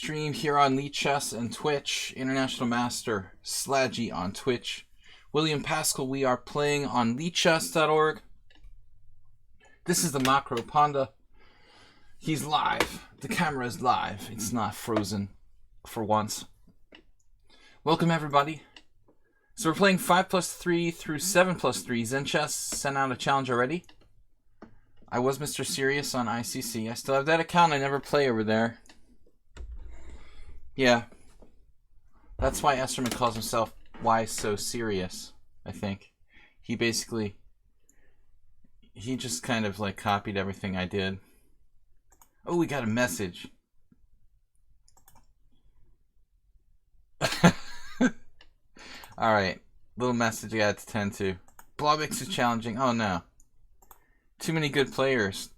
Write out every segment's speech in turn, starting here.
stream here on lichess and Twitch. International Master Sladgie on Twitch. William Pascal, we are playing on lichess.org. This is the Macro Panda. He's live. The camera is live. It's not frozen for once. Welcome everybody. So we're playing 5+3 through 7+3. Zen Chess sent out a challenge already. I was Mr. Serious on ICC. I still have that account. I never play over there. Yeah. That's why Esterman calls himself Why So Serious, I think. He just kind of like copied everything I did. Oh, we got a message. Alright. Little message I got to tend to. Blobix is challenging. Oh no. Too many good players.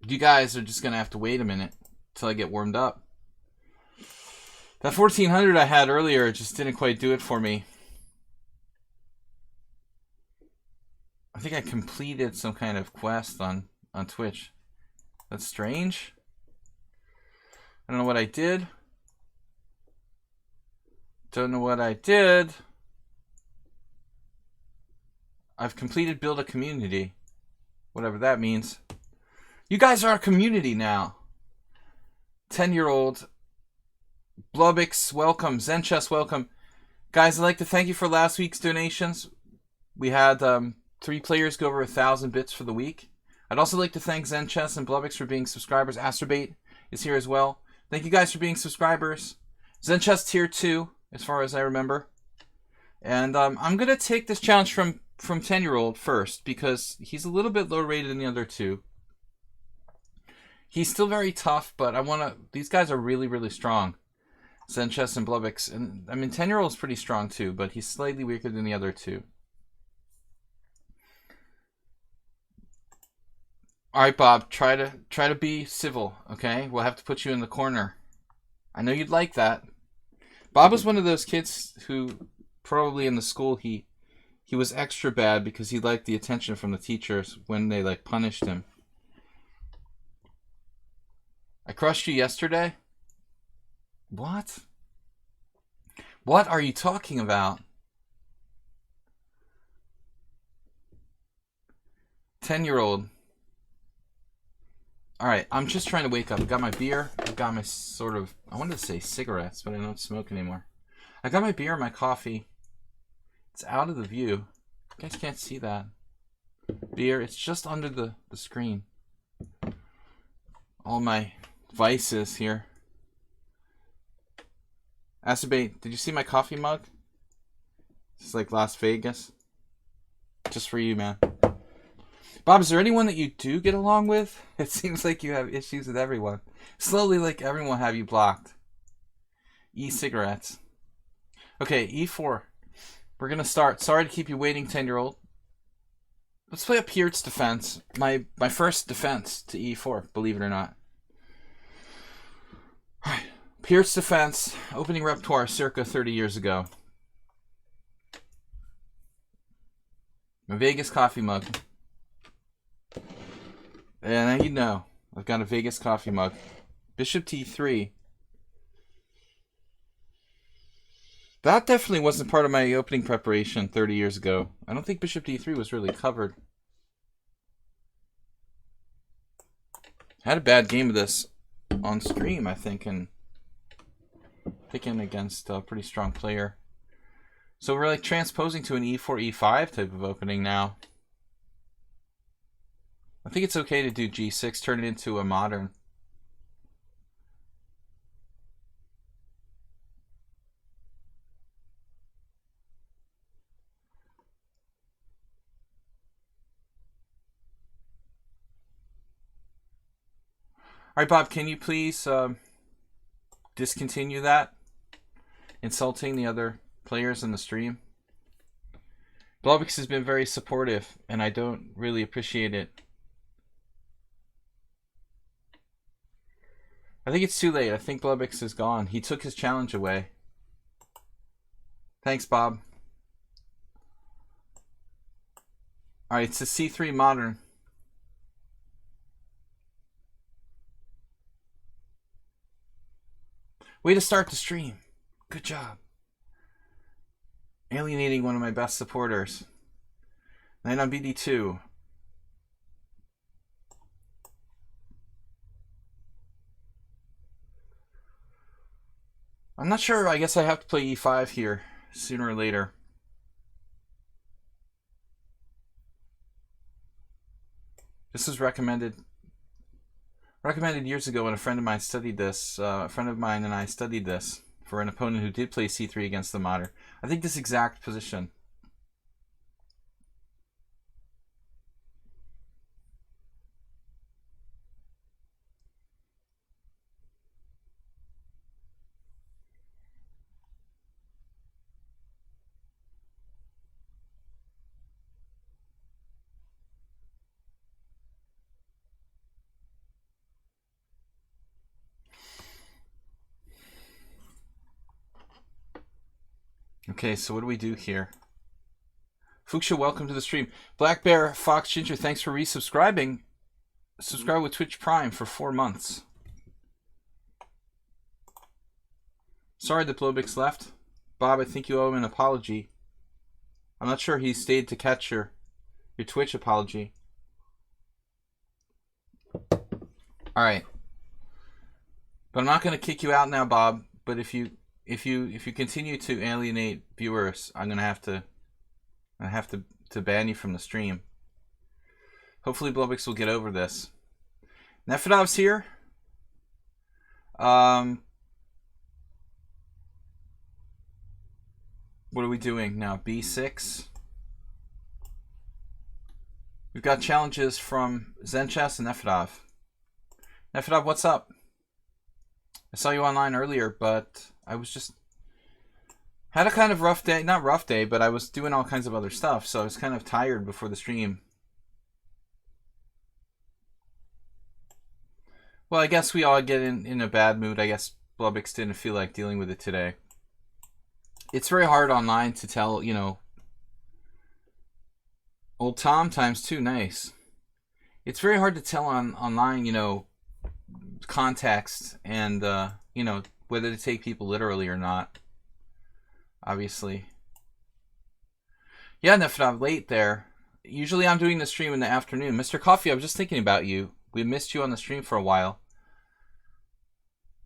You guys are just going to have to wait a minute until I get warmed up. That 1400 I had earlier just didn't quite do it for me. I think I completed some kind of quest on Twitch. That's strange. I don't know what I did. Don't know what I did. I've completed build a community. Whatever that means. You guys are a community now. 10-year-old. Blobix, welcome. Zen Chess, welcome. Guys, I'd like to thank you for last week's donations. We had 3 players go over 1,000 bits for the week. I'd also like to thank Zen Chess and Blobix for being subscribers. Astrobait is here as well. Thank you guys for being subscribers. Zen Chess tier 2, as far as I remember. And I'm going to take this challenge from 10-year-old first, because he's a little bit lower rated than the other two. He's still very tough, but these guys are really, really strong. Zen Chess and Blobix. And I mean, 10-year-old is pretty strong too, but he's slightly weaker than the other two. Alright, Bob, try to be civil, okay? We'll have to put you in the corner. I know you'd like that. Bob was one of those kids who probably in the school he was extra bad because he liked the attention from the teachers when they like punished him. I crushed you yesterday? What? What are you talking about? 10-year-old. Alright, I'm just trying to wake up. I got my beer. I got my I wanted to say cigarettes, but I don't smoke anymore. I got my beer and my coffee. It's out of the view. You guys can't see that. Beer, it's just under the screen. All my vices here. Astrobait, did you see my coffee mug? It's like Las Vegas. Just for you, man. Bob, is there anyone that you do get along with? It seems like you have issues with everyone. Slowly, like everyone will have you blocked. E-cigarettes. Okay, E4. We're going to start. Sorry to keep you waiting, 10-year-old. Let's play a Pierre's defense. My first defense to E4, believe it or not. Alright. Pierre's defense, opening repertoire circa 30 years ago. My Vegas coffee mug. And you know, I've got a Vegas coffee mug. Bishop T3. That definitely wasn't part of my opening preparation 30 years ago. I don't think Bishop D3 was really covered. I had a bad game of this on stream, I think, and picking against a pretty strong player. So we're like transposing to an E4, E5 type of opening now. I think it's okay to do G6, turn it into a modern. Alright, Bob, can you please discontinue that? Insulting the other players in the stream. Blobix has been very supportive, and I don't really appreciate it. I think it's too late. I think Blobix is gone. He took his challenge away. Thanks, Bob. Alright, it's a C3 modern. Way to start the stream. Good job. Alienating one of my best supporters. Knight on BD2. I'm not sure. I guess I have to play E5 here sooner or later. This was recommended years ago when a friend of mine studied this. A friend of mine and I studied this for an opponent who did play C3 against the modder. I think this exact position. Okay, so what do we do here? Fuchsia, welcome to the stream. Black Bear, Fox Ginger, thanks for resubscribing. Subscribe with Twitch Prime for 4 months. Sorry that Blobix left. Bob, I think you owe him an apology. I'm not sure he stayed to catch your Twitch apology. Alright. But I'm not going to kick you out now, Bob. But if you continue to alienate viewers, I'm gonna have to ban you from the stream. Hopefully Blobix will get over this. Nefedov's here. What are we doing now? B6. We've got challenges from Zenchess and Nefedov. Nefedov, what's up? I saw you online earlier, but I was just had a kind of rough day. Not rough day, but I was doing all kinds of other stuff, so I was kind of tired before the stream. Well, I guess we all get in a bad mood. I guess Blobix didn't feel like dealing with it today. It's very hard online to tell, you know. Old Tom ×2, nice. It's very hard to tell online, you know, context and, you know, whether to take people literally or not. Obviously. Yeah, Nefedov, late there. Usually I'm doing the stream in the afternoon. Mr. Coffee, I was just thinking about you. We missed you on the stream for a while.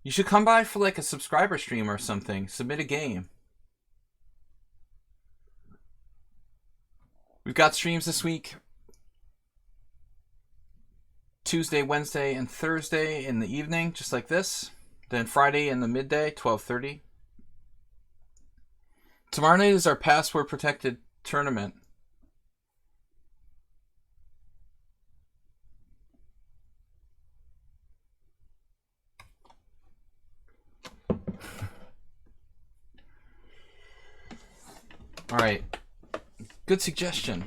You should come by for like a subscriber stream or something. Submit a game. We've got streams this week. Tuesday, Wednesday, and Thursday in the evening, just like this. Then Friday in the midday, 12:30. Tomorrow night is our password-protected tournament. All right. Good suggestion.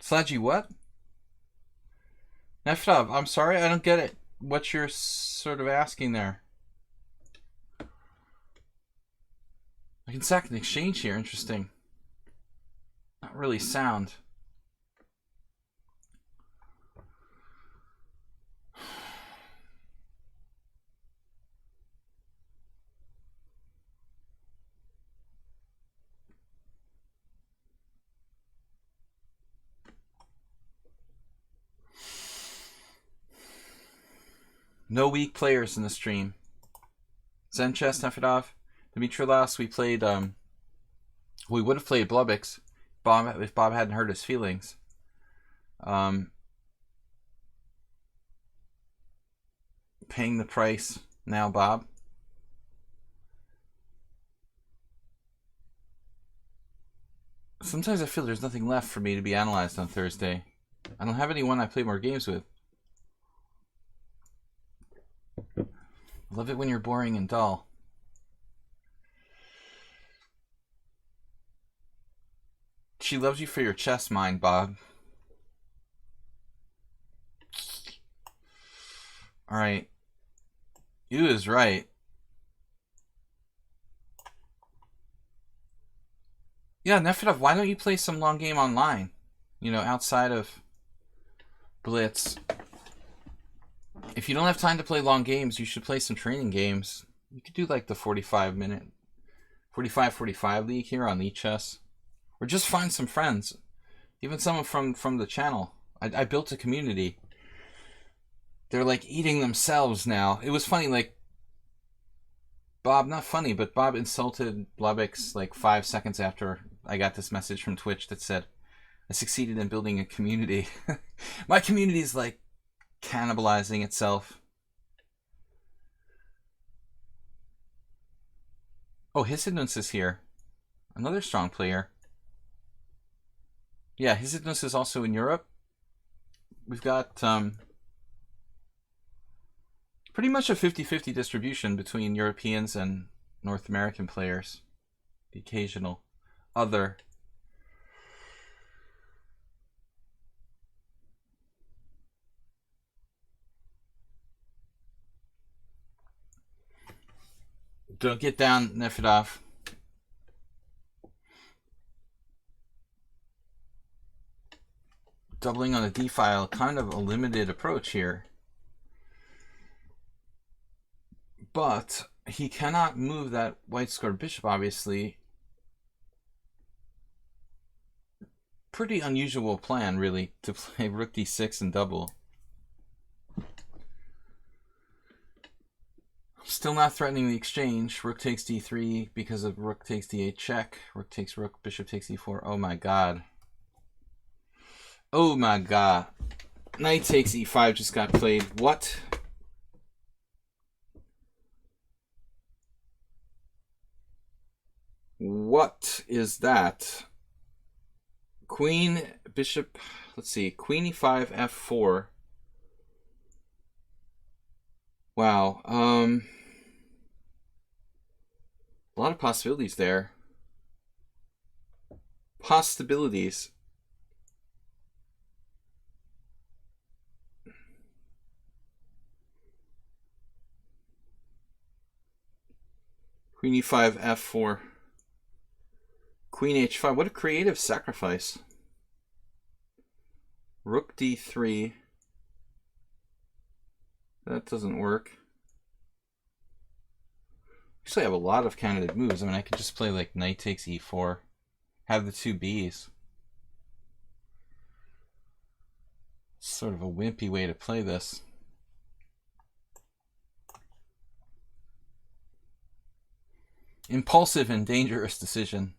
Sladgie, what? Nefedov, I'm sorry, I don't get it. What you're sort of asking there. I can sack an exchange here, interesting. Not really sound. No weak players in the stream. Zenchess, Nefedov, Dimitrilas, we played, we would have played Blobix if Bob hadn't hurt his feelings. Paying the price now, Bob. Sometimes I feel there's nothing left for me to be analyzed on Thursday. I don't have anyone I play more games with. Love it when you're boring and dull. She loves you for your chess mind, Bob. Alright. You is right. Yeah, Nefedov, why don't you play some long game online? You know, outside of Blitz. If you don't have time to play long games, you should play some training games. You could do like the 45-minute, 45 league here on lichess. Or just find some friends. Even someone from the channel. I built a community. They're like eating themselves now. It was funny, like Bob, not funny, but Bob insulted Blubix like 5 seconds after I got this message from Twitch that said, I succeeded in building a community. My community is like cannibalizing itself. Oh, Hisidnus is here. Another strong player. Yeah, Hisidnus is also in Europe. We've got pretty much a 50-50 distribution between Europeans and North American players. The occasional other. Don't get down, Nefedov. Doubling on a D file, kind of a limited approach here. But he cannot move that white squared bishop, obviously. Pretty unusual plan, really, to play rook d6 and double. Still not threatening the exchange. Rook takes d3 because of rook takes d8 check. Rook takes rook, bishop takes e4. Oh my god. Oh my god. Knight takes e5 just got played. What? What is that? Queen, bishop, let's see. Queen e5, f4. Wow. A lot of possibilities there. Possibilities. Queen e5, f4. Queen h5. What a creative sacrifice. Rook d3. That doesn't work. Actually, I have a lot of candidate moves. I mean, I could just play like knight takes e4. Have the two b's. Sort of a wimpy way to play this. Impulsive and dangerous decision.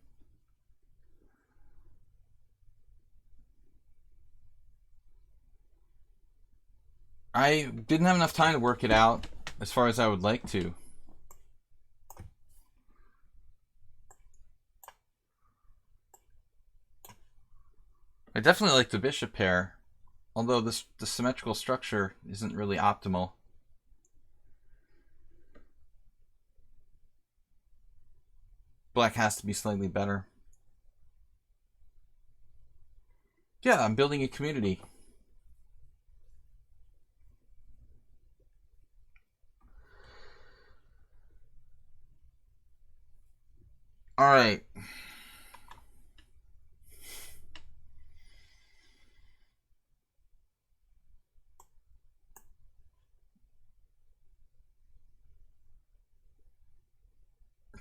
I didn't have enough time to work it out as far as I would like to. I definitely like the bishop pair, although the symmetrical structure isn't really optimal. Black has to be slightly better. Yeah, I'm building a community. All right.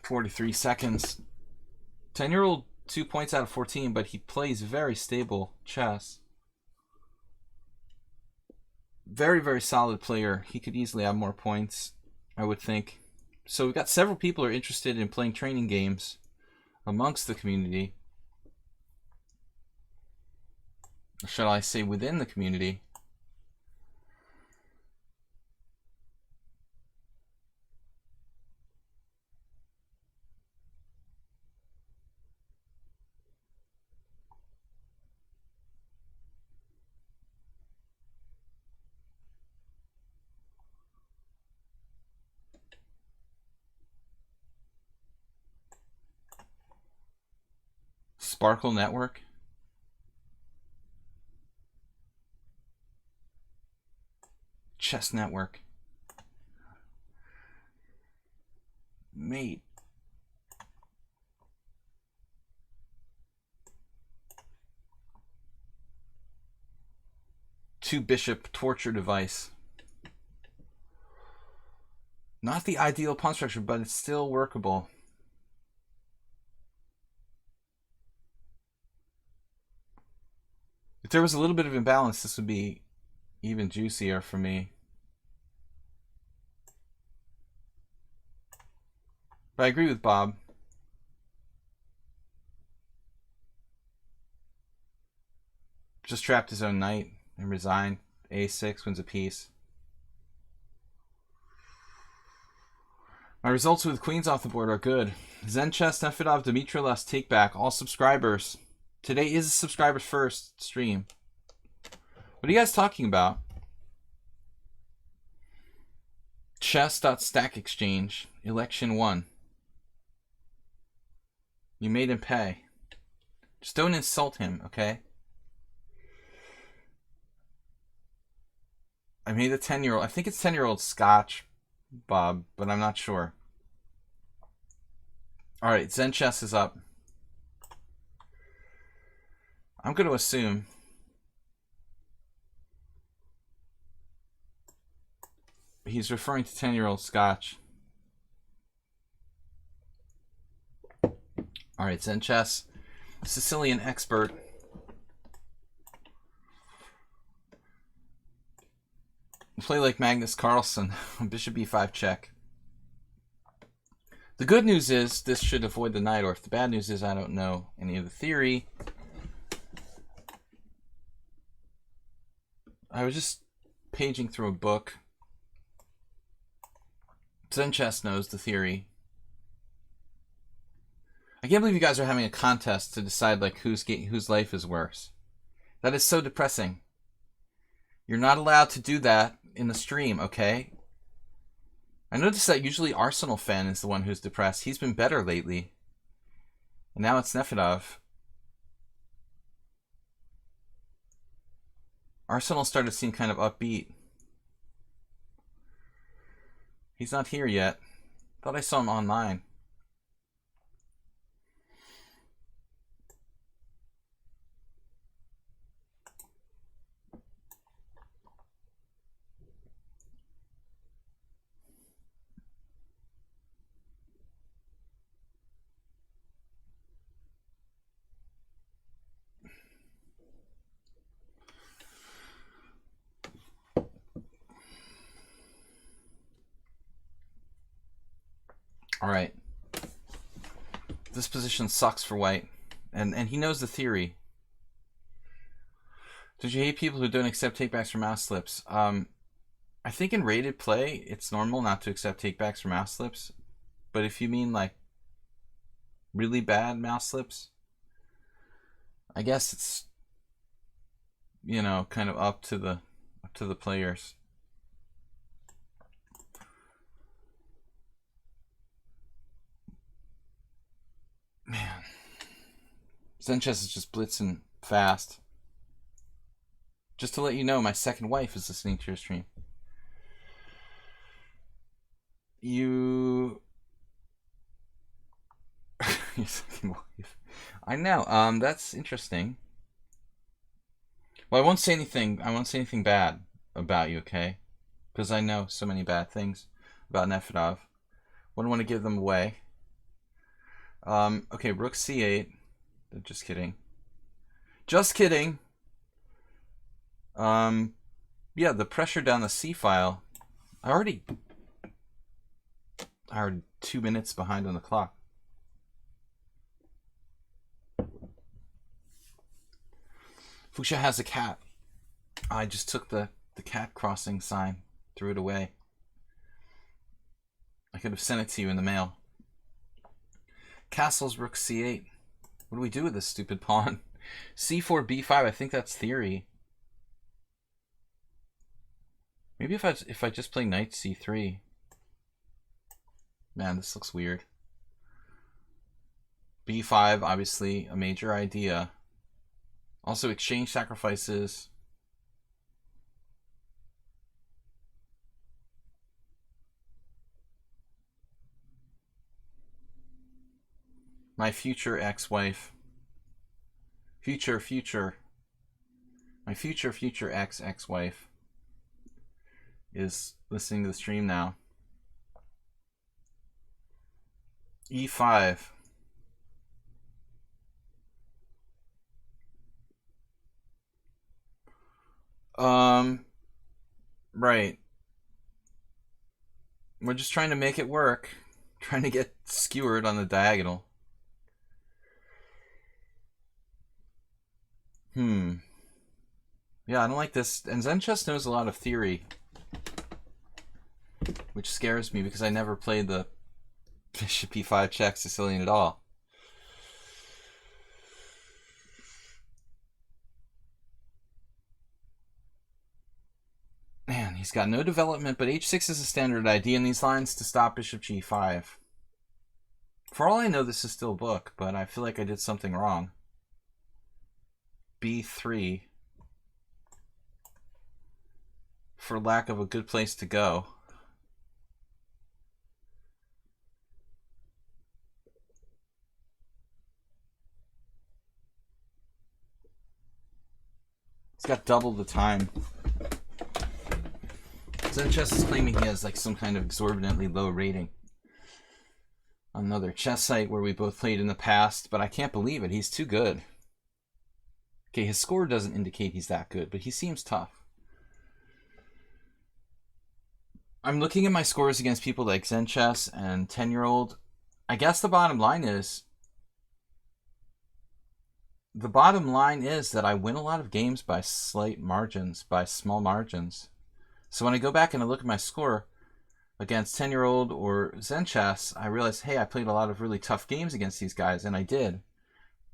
"43 seconds. 10-year-old 2 points out of 14, but he plays very stable chess. Very, very solid player. He could easily have more points, I would think. So we've got several people who are interested in playing training games amongst the community. Or shall I say within the community? Sparkle Network. Chess Network. Mate. Two bishop torture device. Not the ideal pawn structure, but it's still workable. If there was a little bit of imbalance, this would be even juicier for me. But I agree with Bob. Just trapped his own knight and resigned. A6 wins a piece. My results with queens off the board are good. Zen Chess, Nefedov, Dmitrov last take back. All subscribers. Today is a subscribers first stream. What are you guys talking about? Chess.stack exchange. Election 1. You made him pay. Just don't insult him, okay? I made a 10-year-old. I think it's 10-year-old Scotch, Bob, but I'm not sure. Alright, Zen Chess is up. I'm going to assume he's referring to 10-year-old Scotch. Alright, Zen Chess. Sicilian expert. Play like Magnus Carlsen. Bishop b5 check. The good news is this should avoid the knight, or if the bad news is I don't know any of the theory. I was just paging through a book. Zen Chess knows the theory. I can't believe you guys are having a contest to decide like whose life is worse. That is so depressing. You're not allowed to do that in the stream, okay? I noticed that usually Arsenal fan is the one who's depressed. He's been better lately. And now it's Nefedov. Arsenal started seem kind of upbeat. He's not here yet. Thought I saw him online. All right. This position sucks for white. And he knows the theory. Did you hate people who don't accept takebacks for mouse slips? I think in rated play, it's normal not to accept takebacks for mouse slips. But if you mean like really bad mouse slips, I guess it's, you know, kind of up to the players. Man, Zen Chess is just blitzing fast. Just to let you know, my second wife is listening to your stream. Your second wife. I know. That's interesting. Well, I won't say anything. I won't say anything bad about you, okay? Because I know so many bad things about Nefedov. Wouldn't want to give them away. Okay, rook c8. Just kidding. Just kidding. Yeah, the pressure down the c file. I already 2 minutes behind on the clock. Fuchsia has a cat. I just took the cat crossing sign, threw it away. I could have sent it to you in the mail. Castles, rook c8. What do we do with this stupid pawn? c4, b5. I think that's theory. Maybe if I just play knight c3. Man, this looks weird. b5, obviously a major idea. Also exchange sacrifices. My future ex-wife. My future ex-wife is listening to the stream now. E5. Right. We're just trying to make it work. Trying to get skewered on the diagonal. Yeah, I don't like this. And Zen Chess knows a lot of theory, which scares me because I never played the bishop e5 check Sicilian at all. Man, he's got no development, but h6 is a standard idea in these lines to stop bishop g5. For all I know, this is still book, but I feel like I did something wrong. b3. For lack of a good place to go. He's got double the time. Zen Chess is claiming he has like some kind of exorbitantly low rating on another chess site where we both played in the past, but I can't believe it. He's too good. Okay, his score doesn't indicate he's that good, but he seems tough. I'm looking at my scores against people like Zen Chess and 10-year-old. I guess the bottom line is that I win a lot of games by slight margins, by small margins. So when I go back and I look at my score against 10-year-old or Zen Chess, I realize, hey, I played a lot of really tough games against these guys, and I did.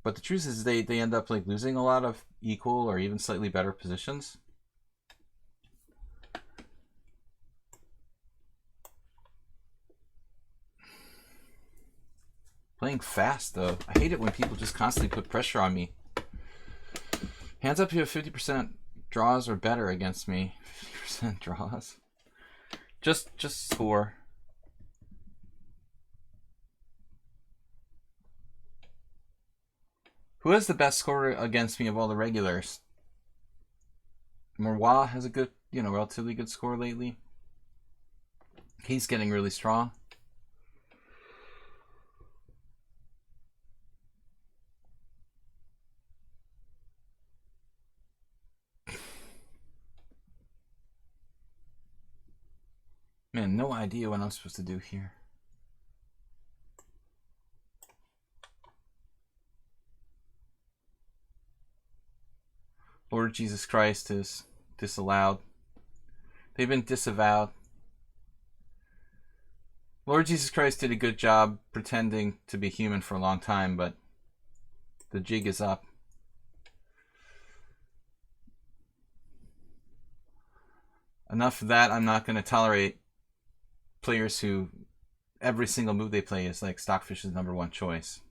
But the truth is they end up like losing a lot of equal or even slightly better positions. Playing fast, though. I hate it when people just constantly put pressure on me. Hands up, you have 50% draws or better against me. 50% draws. Just score. Who has the best score against me of all the regulars? Morwa has a good, relatively good score lately. He's getting really strong. Man, no idea what I'm supposed to do here. Lord Jesus Christ is disallowed. They've been disavowed. Lord Jesus Christ did a good job pretending to be human for a long time, but the jig is up. Enough of that. I'm not going to tolerate players who every single move they play is like Stockfish's #1 choice.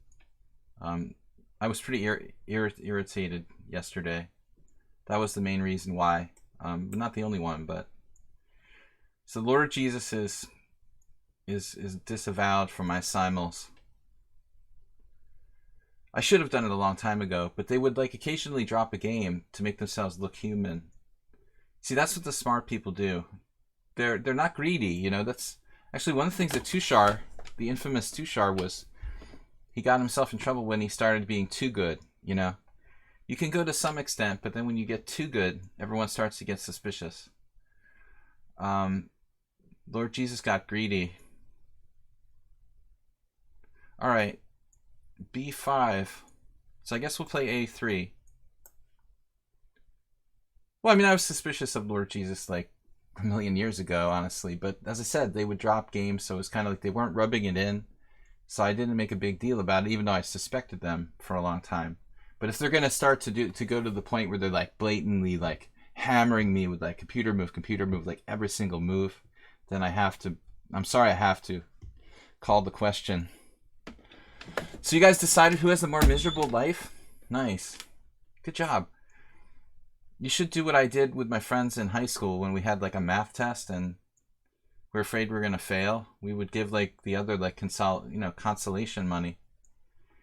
I was pretty irritated yesterday. That was the main reason why, but not the only one. But so Lord Jesus is disavowed from my simuls. I should have done it a long time ago, but they would like occasionally drop a game to make themselves look human. See, that's what the smart people do. They're not greedy, That's actually one of the things that Tushar, the infamous Tushar, was. He got himself in trouble when he started being too good. You can go to some extent, but then when you get too good, everyone starts to get suspicious. Lord Jesus got greedy. All right, b5. So I guess we'll play a3. Well, I mean, I was suspicious of Lord Jesus like a million years ago, honestly. But as I said, they would drop games, so it was kind of like they weren't rubbing it in. So I didn't make a big deal about it, even though I suspected them for a long time. But if they're going to start to go to the point where they're like blatantly like hammering me with like computer move, like every single move, then I have to, I'm sorry, I have to call the question. So you guys decided who has a more miserable life? Nice. Good job. You should do what I did with my friends in high school when we had like a math test and we're afraid we're going to fail. We would give like the other like consolation money. You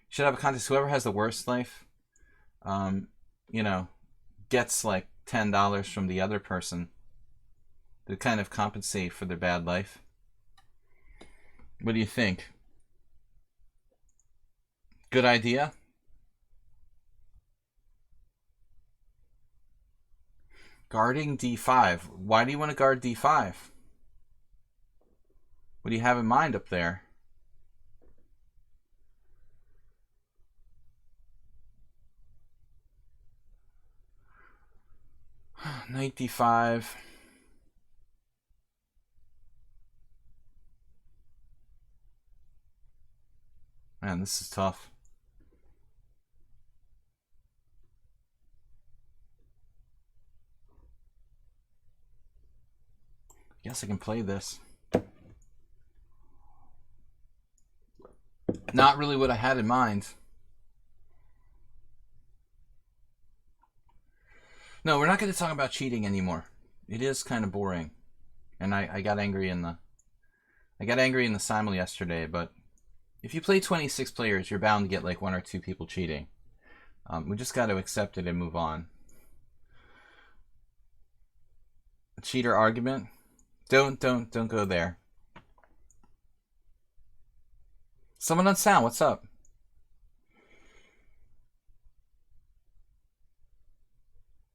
should have a contest. Whoever has the worst life, gets like $10 from the other person to kind of compensate for their bad life. What do you think? Good idea. Guarding d5. Why do you want to guard d5? What do you have in mind up there? Knight d5. Man, this is tough. I guess I can play this. Not really what I had in mind. No, we're not going to talk about cheating anymore. It is kind of boring. And I got angry in the simul yesterday, but if you play 26 players, you're bound to get like 1 or 2 people cheating. We just got to accept it and move on. A cheater argument? Don't go there. Someone on sound, what's up?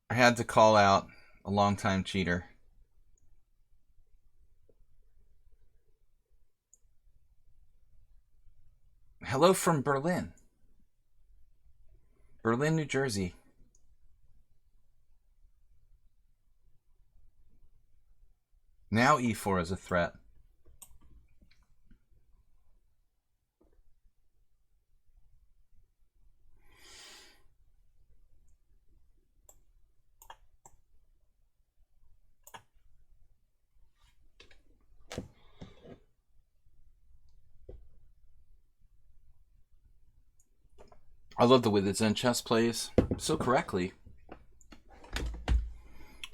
I had to call out a longtime cheater. Hello from Berlin. Berlin, New Jersey. Now e4 is a threat. I love the way that Zen Chess plays so correctly.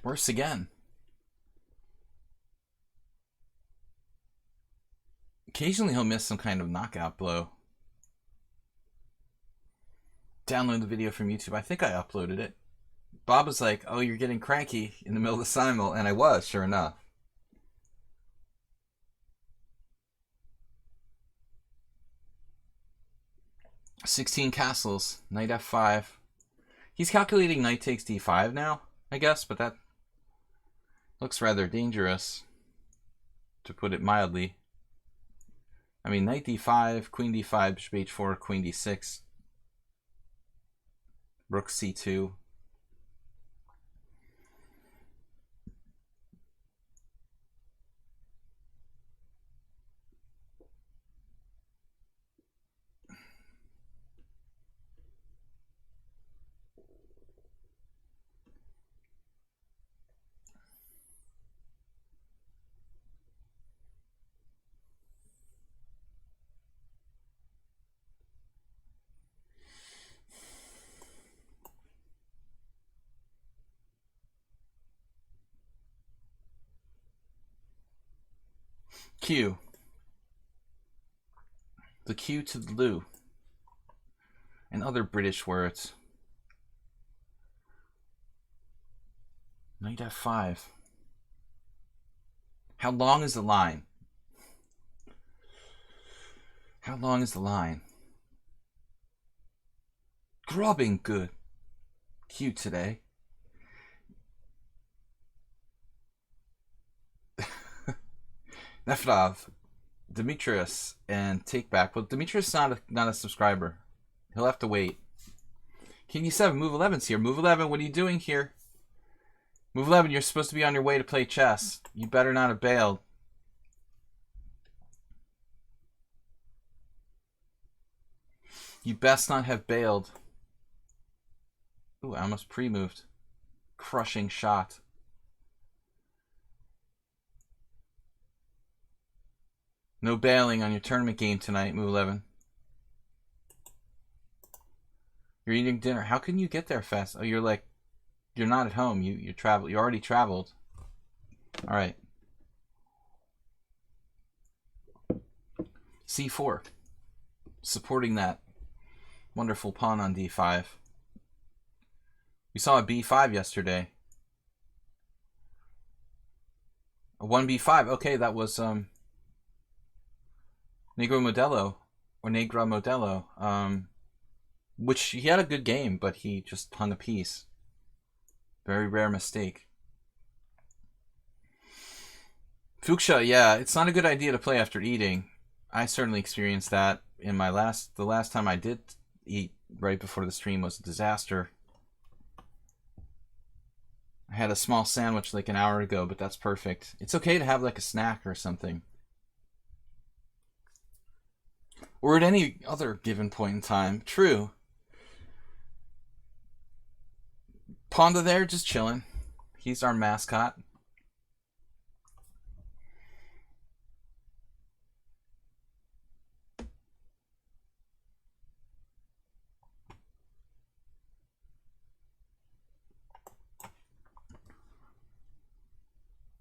Worse again. Occasionally he'll miss some kind of knockout blow. Download the video from YouTube. I think I uploaded it. Bob was like, oh, you're getting cranky in the middle of the simul, and I was, sure enough. "16 castles, knight f5. He's calculating knight takes d5 now, I guess, but that looks rather dangerous, to put it mildly. I mean, knight d5, queen d5, bishop h4, queen d6, rook c2. Q. The Q to the Lou. And other British words. Knight f5. How long is the line? How long is the line? Grubbing good. Q today. Nefrov, Demetrius, and Take Back. Well, Demetrius is not a subscriber. He'll have to wait. King e7, move 11's here. Move 11, what are you doing here? Move 11, you're supposed to be on your way to play chess. You better not have bailed. You best not have bailed. Ooh, I almost pre-moved. Crushing shot. No bailing on your tournament game tonight, move 11. You're eating dinner. How can you get there fast? Oh, you're not at home. You already traveled. All right. C4. Supporting that wonderful pawn on D5. We saw a B5 yesterday. A 1B5. Okay, that was Negro Modelo or Negra Modelo. which he had a good game, but he just hung a piece. Very rare mistake. Fuchsia, yeah, it's not a good idea to play after eating. I certainly experienced that in my the last time I did eat right before the stream was a disaster. I had a small sandwich like an hour ago, but that's perfect. It's okay to have like a snack or something. Or at any other given point in time. True. Panda there, just chilling. He's our mascot.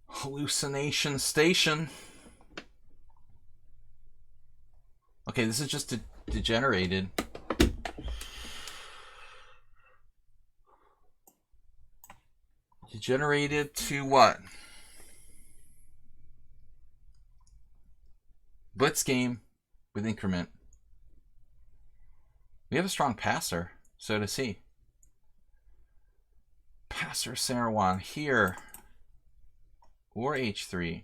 Hallucination Station. Okay, this is just degenerated. Degenerated to what? Blitz game with increment. We have a strong passer, so does he. Passer Saruwan here. Or H3.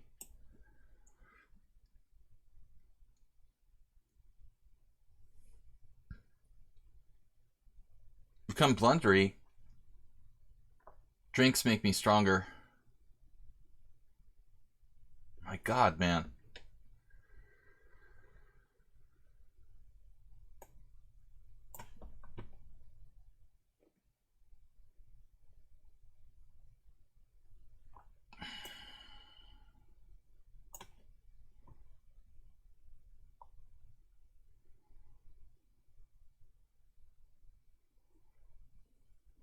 Become blundery. Drinks make me stronger. My God, man.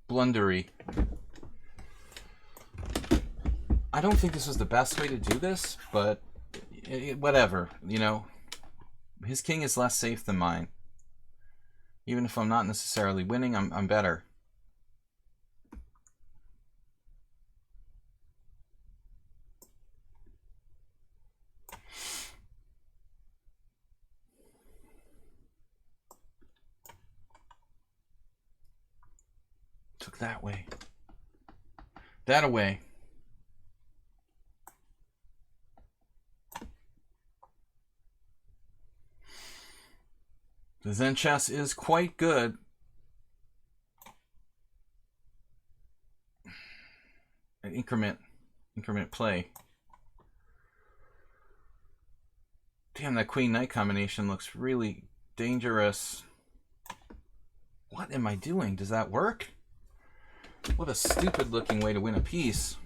Blundery. I don't think this was the best way to do this, but whatever, you know. His king is less safe than mine. Even if I'm not necessarily winning, I'm better. Took that way. That away. The Zen chess is quite good. An increment play. Damn, that queen-knight combination looks really dangerous. What am I doing? Does that work? What a stupid looking way to win a piece.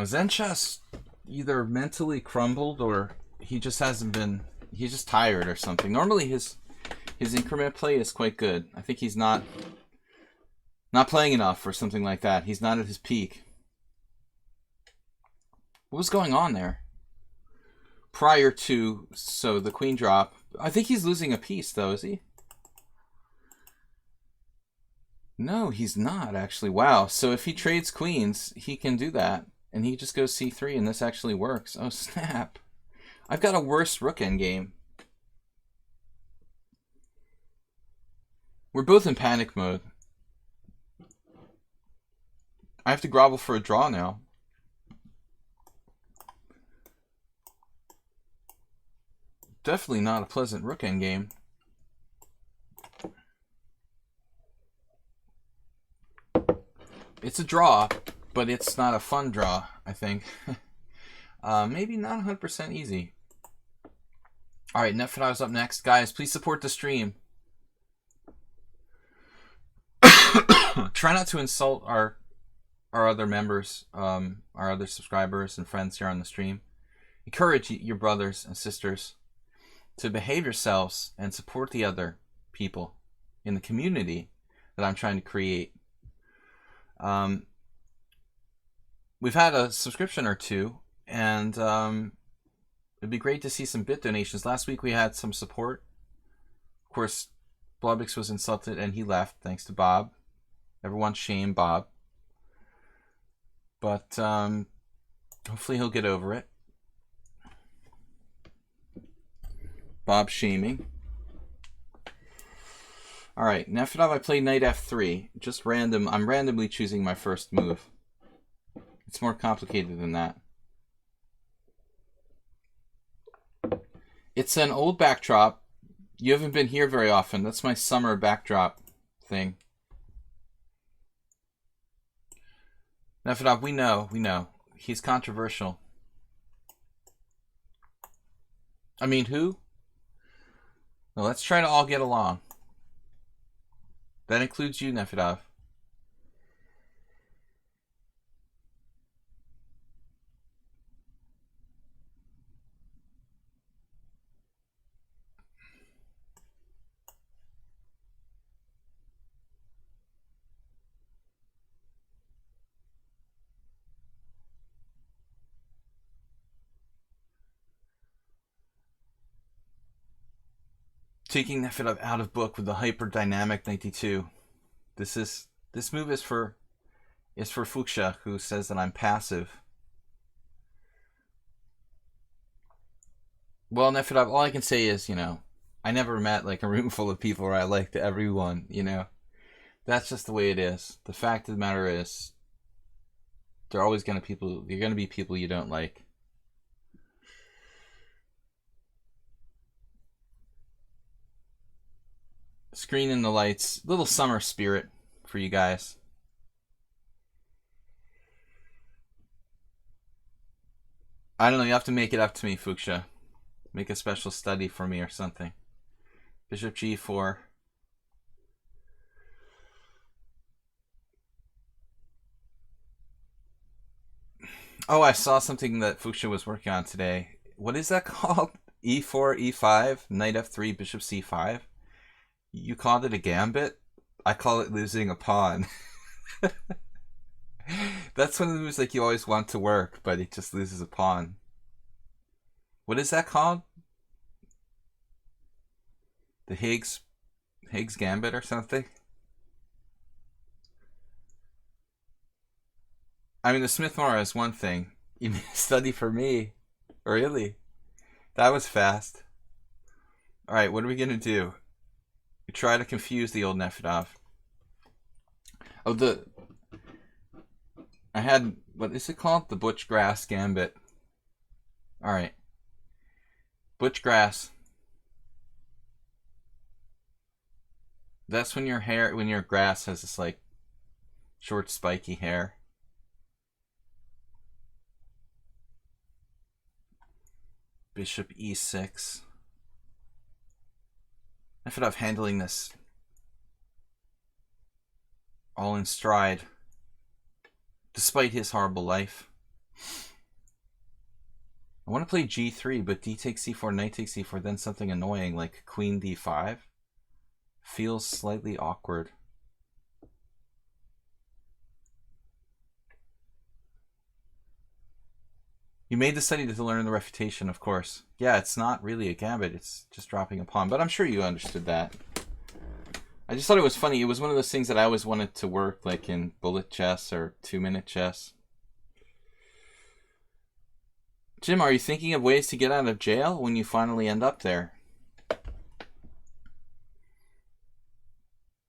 Zen chess either mentally crumbled or he just hasn't been, he's just tired or something. Normally his increment play is quite good. I think he's not playing enough or something like that. He's not at his peak. What was going on there? Prior to, so the queen drop. I think he's losing a piece though, is he? No, he's not actually. Wow. So if he trades queens, he can do that. And he just goes c3 and this actually works. Oh, snap. I've got a worse rook endgame. We're both in panic mode. I have to grovel for a draw now. Definitely not a pleasant rook endgame. It's a draw, but it's not a fun draw, I think. Maybe not 100% easy. Alright, Netfinado's up next. Guys, please support the stream. Try not to insult our other members, our other subscribers and friends here on the stream. Encourage your brothers and sisters to behave yourselves and support the other people in the community that I'm trying to create. We've had a subscription or two, and it'd be great to see some bit donations. Last week we had some support. Of course, Blobix was insulted and he left, thanks to Bob. Everyone shame Bob. But hopefully he'll get over it. Bob shaming. Alright, Nefedov, I play knight f3. Just random. I'm randomly choosing my first move. It's more complicated than that. It's an old backdrop. You haven't been here very often. That's my summer backdrop thing. Nefedov, we know. He's controversial. I mean, who? Well, let's try to all get along. That includes you, Nefedov. Taking Nefedov out of book with the hyperdynamic 92. This move is for Fuchsia, who says that I'm passive. Well, Nefedov, all I can say is, I never met like a room full of people where I liked everyone, That's just the way it is. The fact of the matter is, you're gonna be people you don't like. Screen in the lights. Little summer spirit for you guys. I don't know, you have to make it up to me, Fuchsia. Make a special study for me or something. Bishop g4. Oh, I saw something that Fuchsia was working on today. What is that called? e4, e5, knight f3, bishop c5. You called it a gambit? I call it losing a pawn. That's one of the moves like you always want to work, but it just loses a pawn. What is that called? The Higgs gambit or something? I mean, the Smith-Morra is one thing. You need to study for me. Really? That was fast. Alright, what are we going to do? We try to confuse the old Nefedov. Oh, I had, what is it called? The Butch Grass Gambit. Alright. Butch Grass. That's when your grass has this like short spiky hair. Bishop e6. Nefedov handling this all in stride, despite his horrible life. I want to play g3, but d takes c4, knight takes c4, then something annoying like queen d5 feels slightly awkward. You made the study to learn the refutation, of course. Yeah, it's not really a gambit, it's just dropping a pawn, but I'm sure you understood that. I just thought it was funny. It was one of those things that I always wanted to work, like in bullet chess or 2-minute chess. Jim, are you thinking of ways to get out of jail when you finally end up there?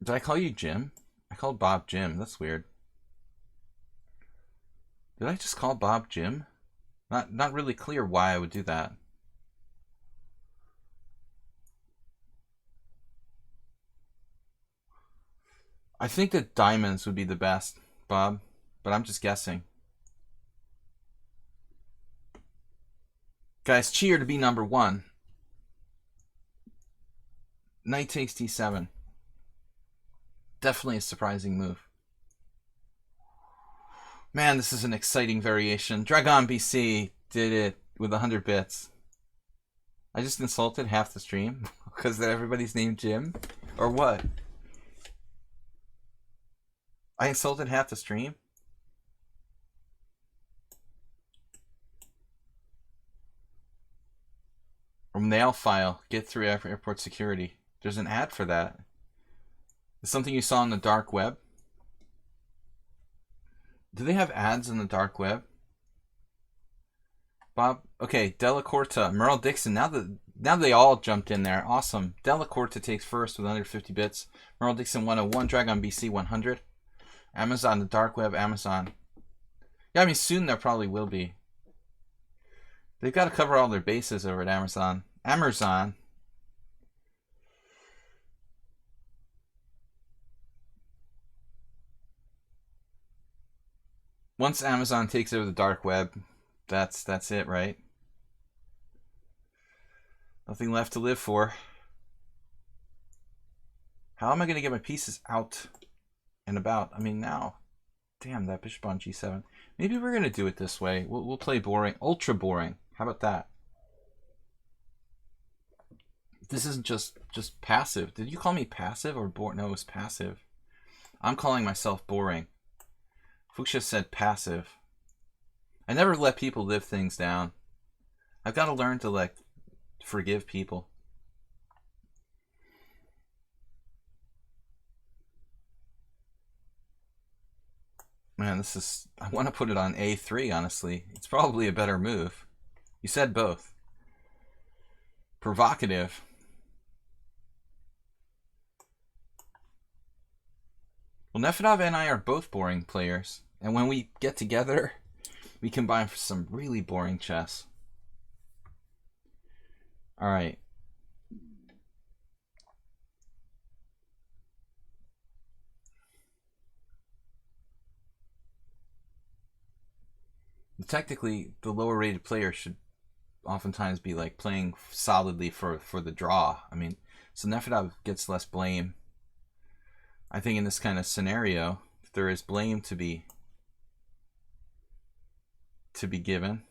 Did I call you Jim? I called Bob Jim. That's weird. Did I just call Bob Jim? Not really clear why I would do that. I think that diamonds would be the best, Bob, but I'm just guessing. Guys, cheer to be number 1. Knight takes d7. Definitely a surprising move. Man, this is an exciting variation. Dragon BC did it with 100 bits. I just insulted half the stream because everybody's named Jim? Or what? I insulted half the stream? Nail file. Get through airport security. There's an ad for that. It's something you saw on the dark web. Do they have ads on the dark web? Bob, okay, Della Corta, Merle Dixon. Now Now they all jumped in there. Awesome. Delacorte takes first with under 50 bits. Merle Dixon 101. Dragon BC 100. Amazon, the dark web, Amazon. Yeah, I mean, soon there probably will be. They've got to cover all their bases over at Amazon. Amazon. Once Amazon takes over the dark web, that's it, right? Nothing left to live for. How am I going to get my pieces out and about? I mean, now. Damn, that bishop on g7. Maybe we're going to do it this way. We'll play boring. Ultra boring. How about that? This isn't just passive. Did you call me passive or boring? No, it was passive. I'm calling myself boring. Fuchsia said passive. I never let people live things down. I've got to learn to, like, forgive people. Man, this is... I want to put it on a3, honestly. It's probably a better move. You said both. Provocative. Well, Nefedov and I are both boring players. And when we get together, we combine for some really boring chess. All right. Technically, the lower rated player should oftentimes be like playing solidly for the draw. I mean, so Nefedov gets less blame. I think in this kind of scenario, if there is blame to be given.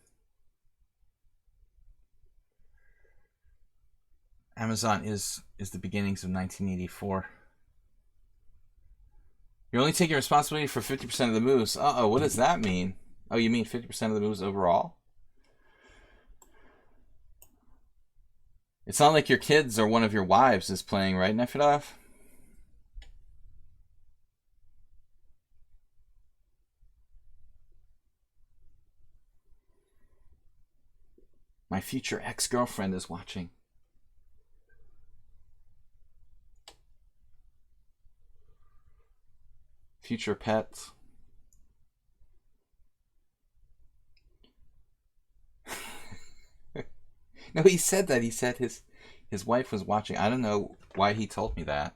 Amazon is the beginnings of 1984. You're only taking responsibility for 50% of the moves. Uh-oh, what does that mean? Oh, you mean 50% of the moves overall? It's not like your kids or one of your wives is playing, right, Nefedov? My future ex-girlfriend is watching. Future pets. No, he said that. He said his wife was watching. I don't know why he told me that.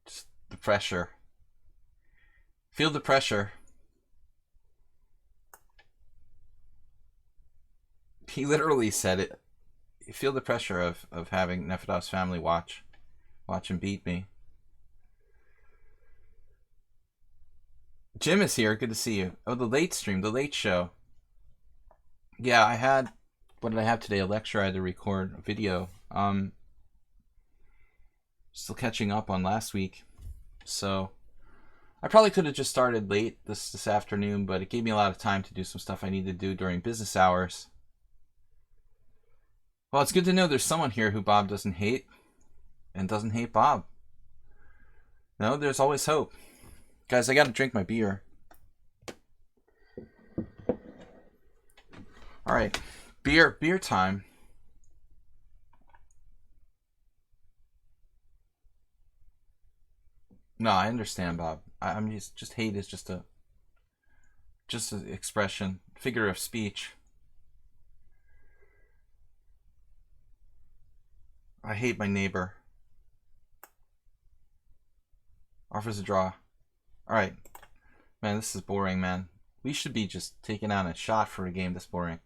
Just the pressure. Feel the pressure. He literally said it. You feel the pressure of having Nefedov's family watch him beat me. Jim is here. Good to see you. Oh, the late stream, the late show. Yeah, I had... What did I have today? A lecture I had to record, a video. Still catching up on last week. So, I probably could have just started late this afternoon, but it gave me a lot of time to do some stuff I need to do during business hours. Well, it's good to know there's someone here who Bob doesn't hate, and doesn't hate Bob. No, there's always hope. Guys, I gotta drink my beer. Alright. Beer time. No, I understand, Bob. I'm just hate is just an expression, figure of speech. I hate my neighbor. Offers a draw. Alright. Man, this is boring, man. We should be just taking on a shot for a game this boring.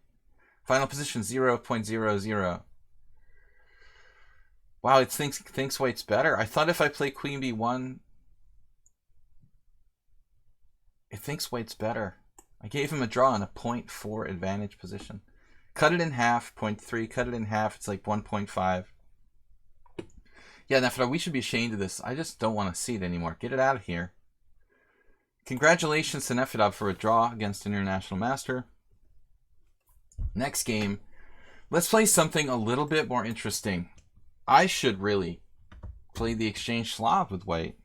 Final position 0.00. Wow, it thinks white's better. I thought if I play queen b1, it thinks white's better. I gave him a draw in a 0.4 advantage position. Cut it in half, 0.3. Cut it in half, it's like 1.5. Yeah, Nefedov, we should be ashamed of this. I just don't want to see it anymore. Get it out of here. Congratulations to Nefedov for a draw against an international master. Next game, let's play something a little bit more interesting. I should really play the exchange Slav with white.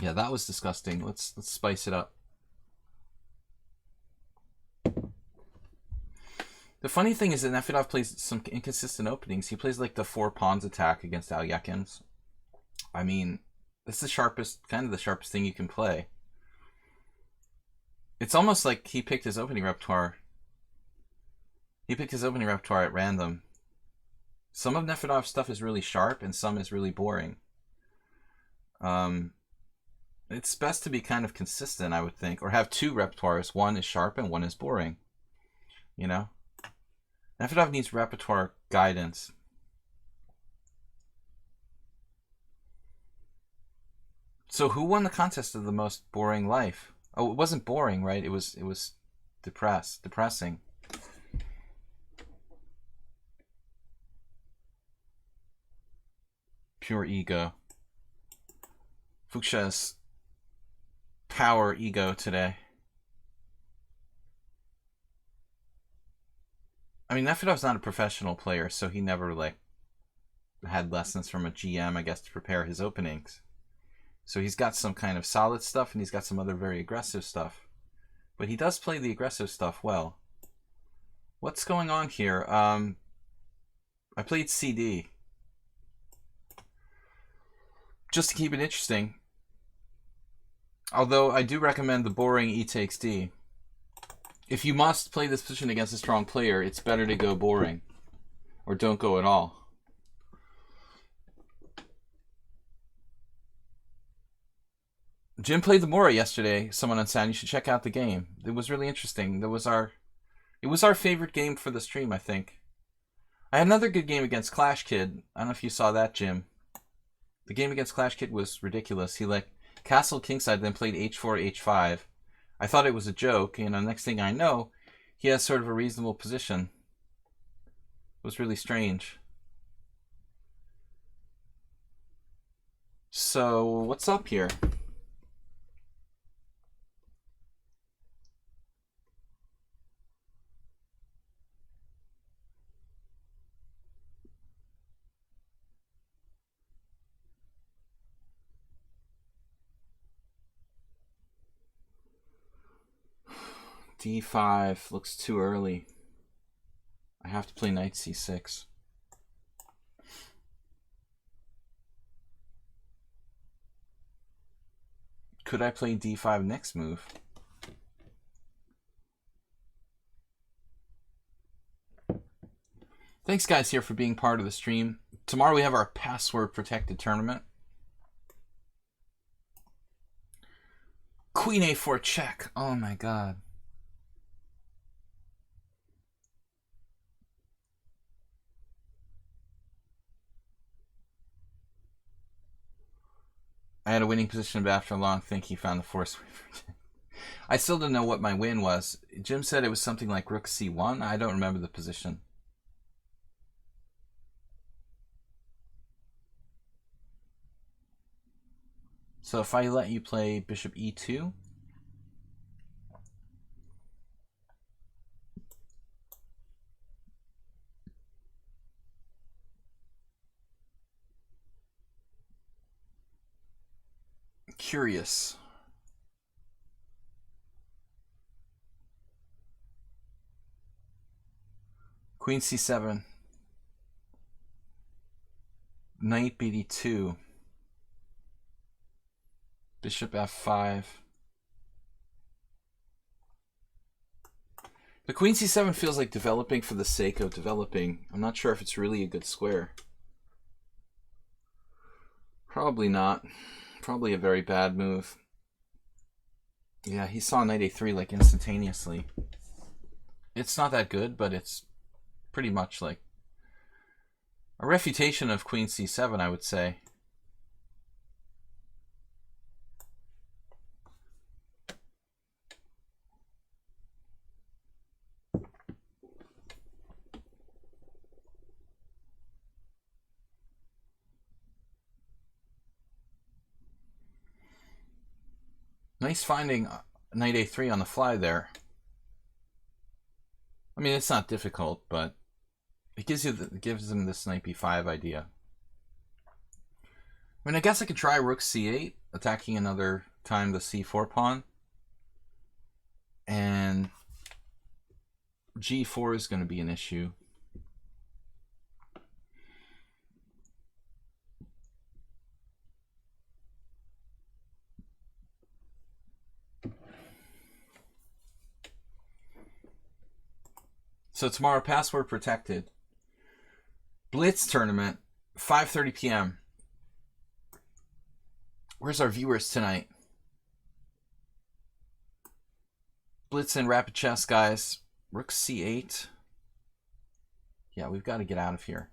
Yeah, that was disgusting. Let's spice it up. The funny thing is that Nefedov plays some inconsistent openings. He plays like the 4 pawns attack against Alyekins. I mean, that's the sharpest, kind of the sharpest thing you can play. It's almost like he picked his opening repertoire. He picked his opening repertoire at random. Some of Nefedov's stuff is really sharp and some is really boring. It's best to be kind of consistent, I would think, or have 2 repertoires. One is sharp and one is boring. You know? Nefedov needs repertoire guidance. So who won the contest of the most boring life? Oh, it wasn't boring, right? It was depressing. Pure ego. Fuchsia's power ego today. I mean, Nefedov's not a professional player, so he never like had lessons from a GM, I guess, to prepare his openings. So he's got some kind of solid stuff, and he's got some other very aggressive stuff. But he does play the aggressive stuff well. What's going on here? I played CD. Just to keep it interesting. Although I do recommend the boring E takes D. If you must play this position against a strong player, it's better to go boring. Or don't go at all. Jim played the Mora yesterday, someone on sound. You should check out the game. It was really interesting. It was our favorite game for the stream, I think. I had another good game against Clash Kid. I don't know if you saw that, Jim. The game against Clash Kid was ridiculous. He like castled kingside, then played h4, h5. I thought it was a joke, and the next thing I know, he has sort of a reasonable position. It was really strange. So, what's up here? D5 looks too early. I have to play knight c6. Could I play d5 next move? Thanks guys here for being part of the stream. Tomorrow we have our password protected tournament. Queen a4 check. Oh my god. I had a winning position, but after a long think, he found the force. I still don't know what my win was. Jim said it was something like rook c1. I don't remember the position. So if I let you play bishop e2, curious. Queen c7. Knight bd2. Bishop f5. The queen c7 feels like developing for the sake of developing. I'm not sure if it's really a good square. Probably not. Probably a very bad move. Yeah, he saw knight a3 like instantaneously. It's not that good, but it's pretty much like a refutation of queen c7, I would say. Nice finding knight a3 on the fly there. I mean, it's not difficult, but it gives him this knight b5 idea. I mean, I guess I could try rook c8, attacking another time the c4 pawn, and G4 is going to be an issue. So tomorrow, password protected. Blitz tournament, 5:30 p.m. Where's our viewers tonight? Blitz and rapid chess, guys. Rook C8. Yeah, we've got to get out of here.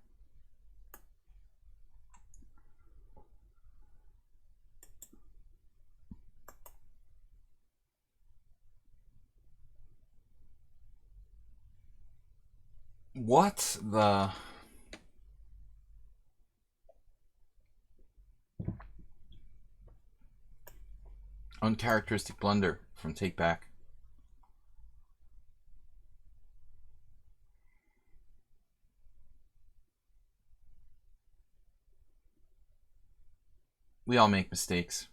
What the... Uncharacteristic blunder from Take Back. We all make mistakes.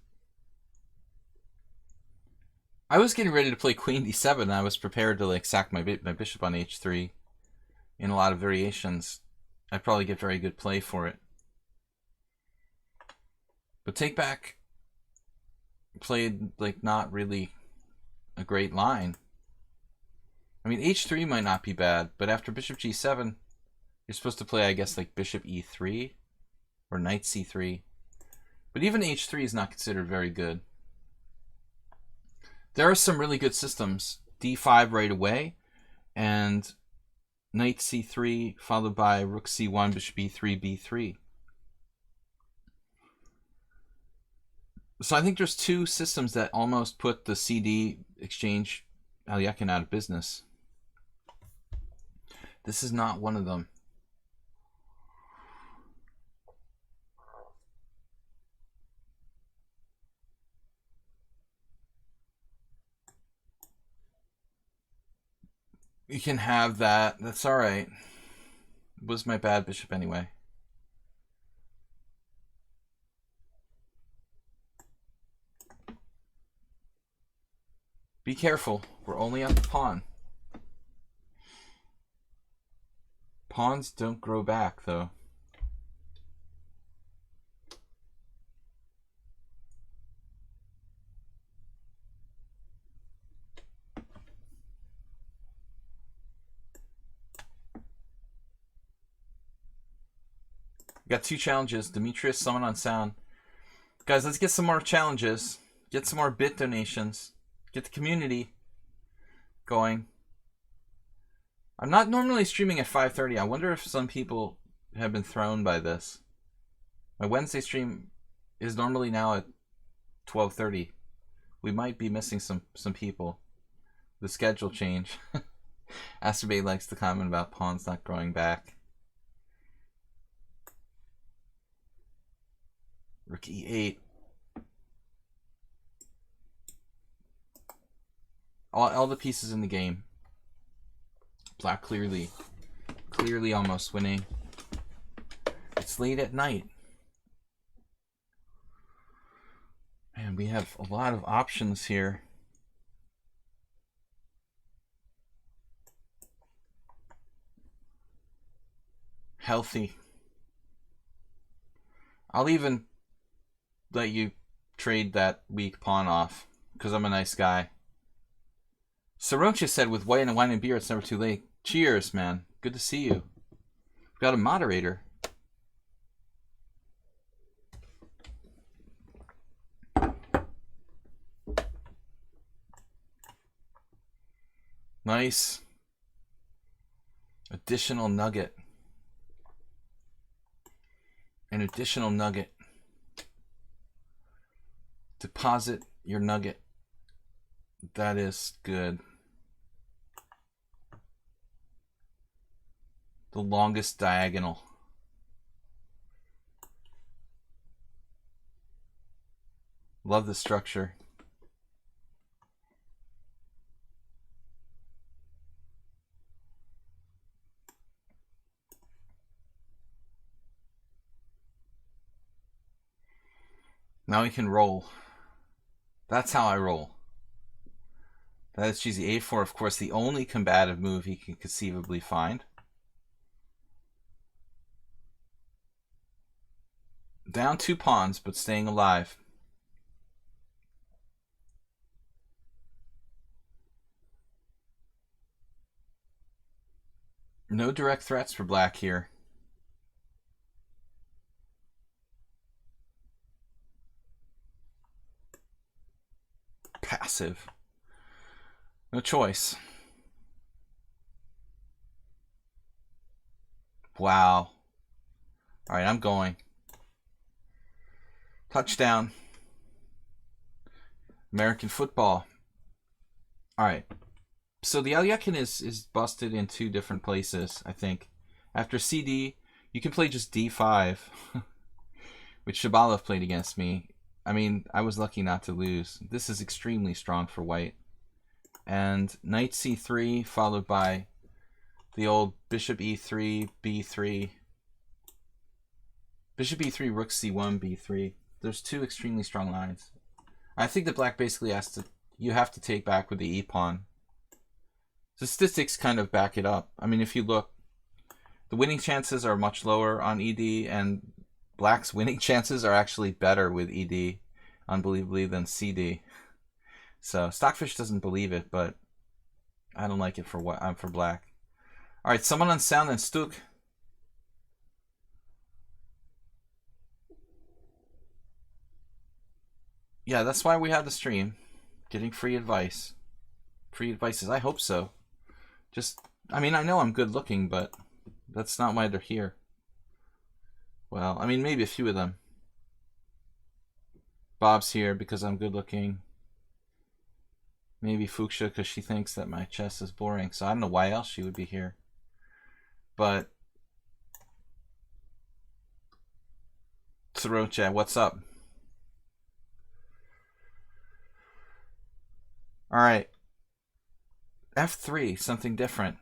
I was getting ready to play Queen D7 and I was prepared to like sack my bishop on H3 in a lot of variations. I'd probably get very good play for it. But Take Back played like not really a great line. I mean, H3 might not be bad, but after Bishop G7, you're supposed to play, I guess, like Bishop E3 or Knight C3. But even H3 is not considered very good. There are some really good systems. D5 right away, and Knight C3 followed by Rook C1, Bishop E3, B3. So I think there's two systems that almost put the CD exchange Alekhine out of business. This is not one of them. You can have that. That's all right. It was my bad bishop anyway. Be careful. We're only at the pawn. Pawns don't grow back, though. We got two challenges. Demetrius, Summon on Sound. Guys, let's get some more challenges. Get some more bit donations. Get the community going. I'm not normally streaming at 5:30. I wonder if some people have been thrown by this. My Wednesday stream is normally now at 12:30. We might be missing some people. The schedule change. Asterbay likes to comment about pawns not growing back. Rook E8. All the pieces in the game. Black clearly almost winning. It's late at night. Man, we have a lot of options here. Healthy. I'll even let you trade that weak pawn off because I'm a nice guy. Saroncha said, with wine and beer, it's never too late. Cheers, man. Good to see you. We've got a moderator. Nice. Additional nugget. An additional nugget. Deposit your nugget. That is good. The longest diagonal. Love the structure. Now we can roll. That's how I roll. That is cheesy. A4, of course, the only combative move he can conceivably find. Down 2 pawns, but staying alive. No direct threats for black here. Passive. No choice. Wow. All right, I'm going. Touchdown. American football. All right. So the Alekhine is busted in 2 different places, I think. After CD, you can play just D5, which Shabalov played against me. I mean, I was lucky not to lose. This is extremely strong for white. And knight C3, followed by the old bishop E3, B3. Bishop E3, rook C1, B3. There's 2 extremely strong lines. I think that black basically has to, you have to take back with the E pawn. The statistics kind of back it up. I mean, if you look, the winning chances are much lower on ED, and black's winning chances are actually better with ED, unbelievably, than CD. So Stockfish doesn't believe it, but I don't like it for what I'm for black. All right, someone on sound and Stuk. Yeah, that's why we have the stream, getting free advice. Free advices. I hope so. Just, I mean, I know I'm good looking, but that's not why they're here. Well, I mean, maybe a few of them. Bob's here because I'm good looking. Maybe Fuchsia because she thinks that my chess is boring. So I don't know why else she would be here. But Sorocha, what's up? All right. F3, something different.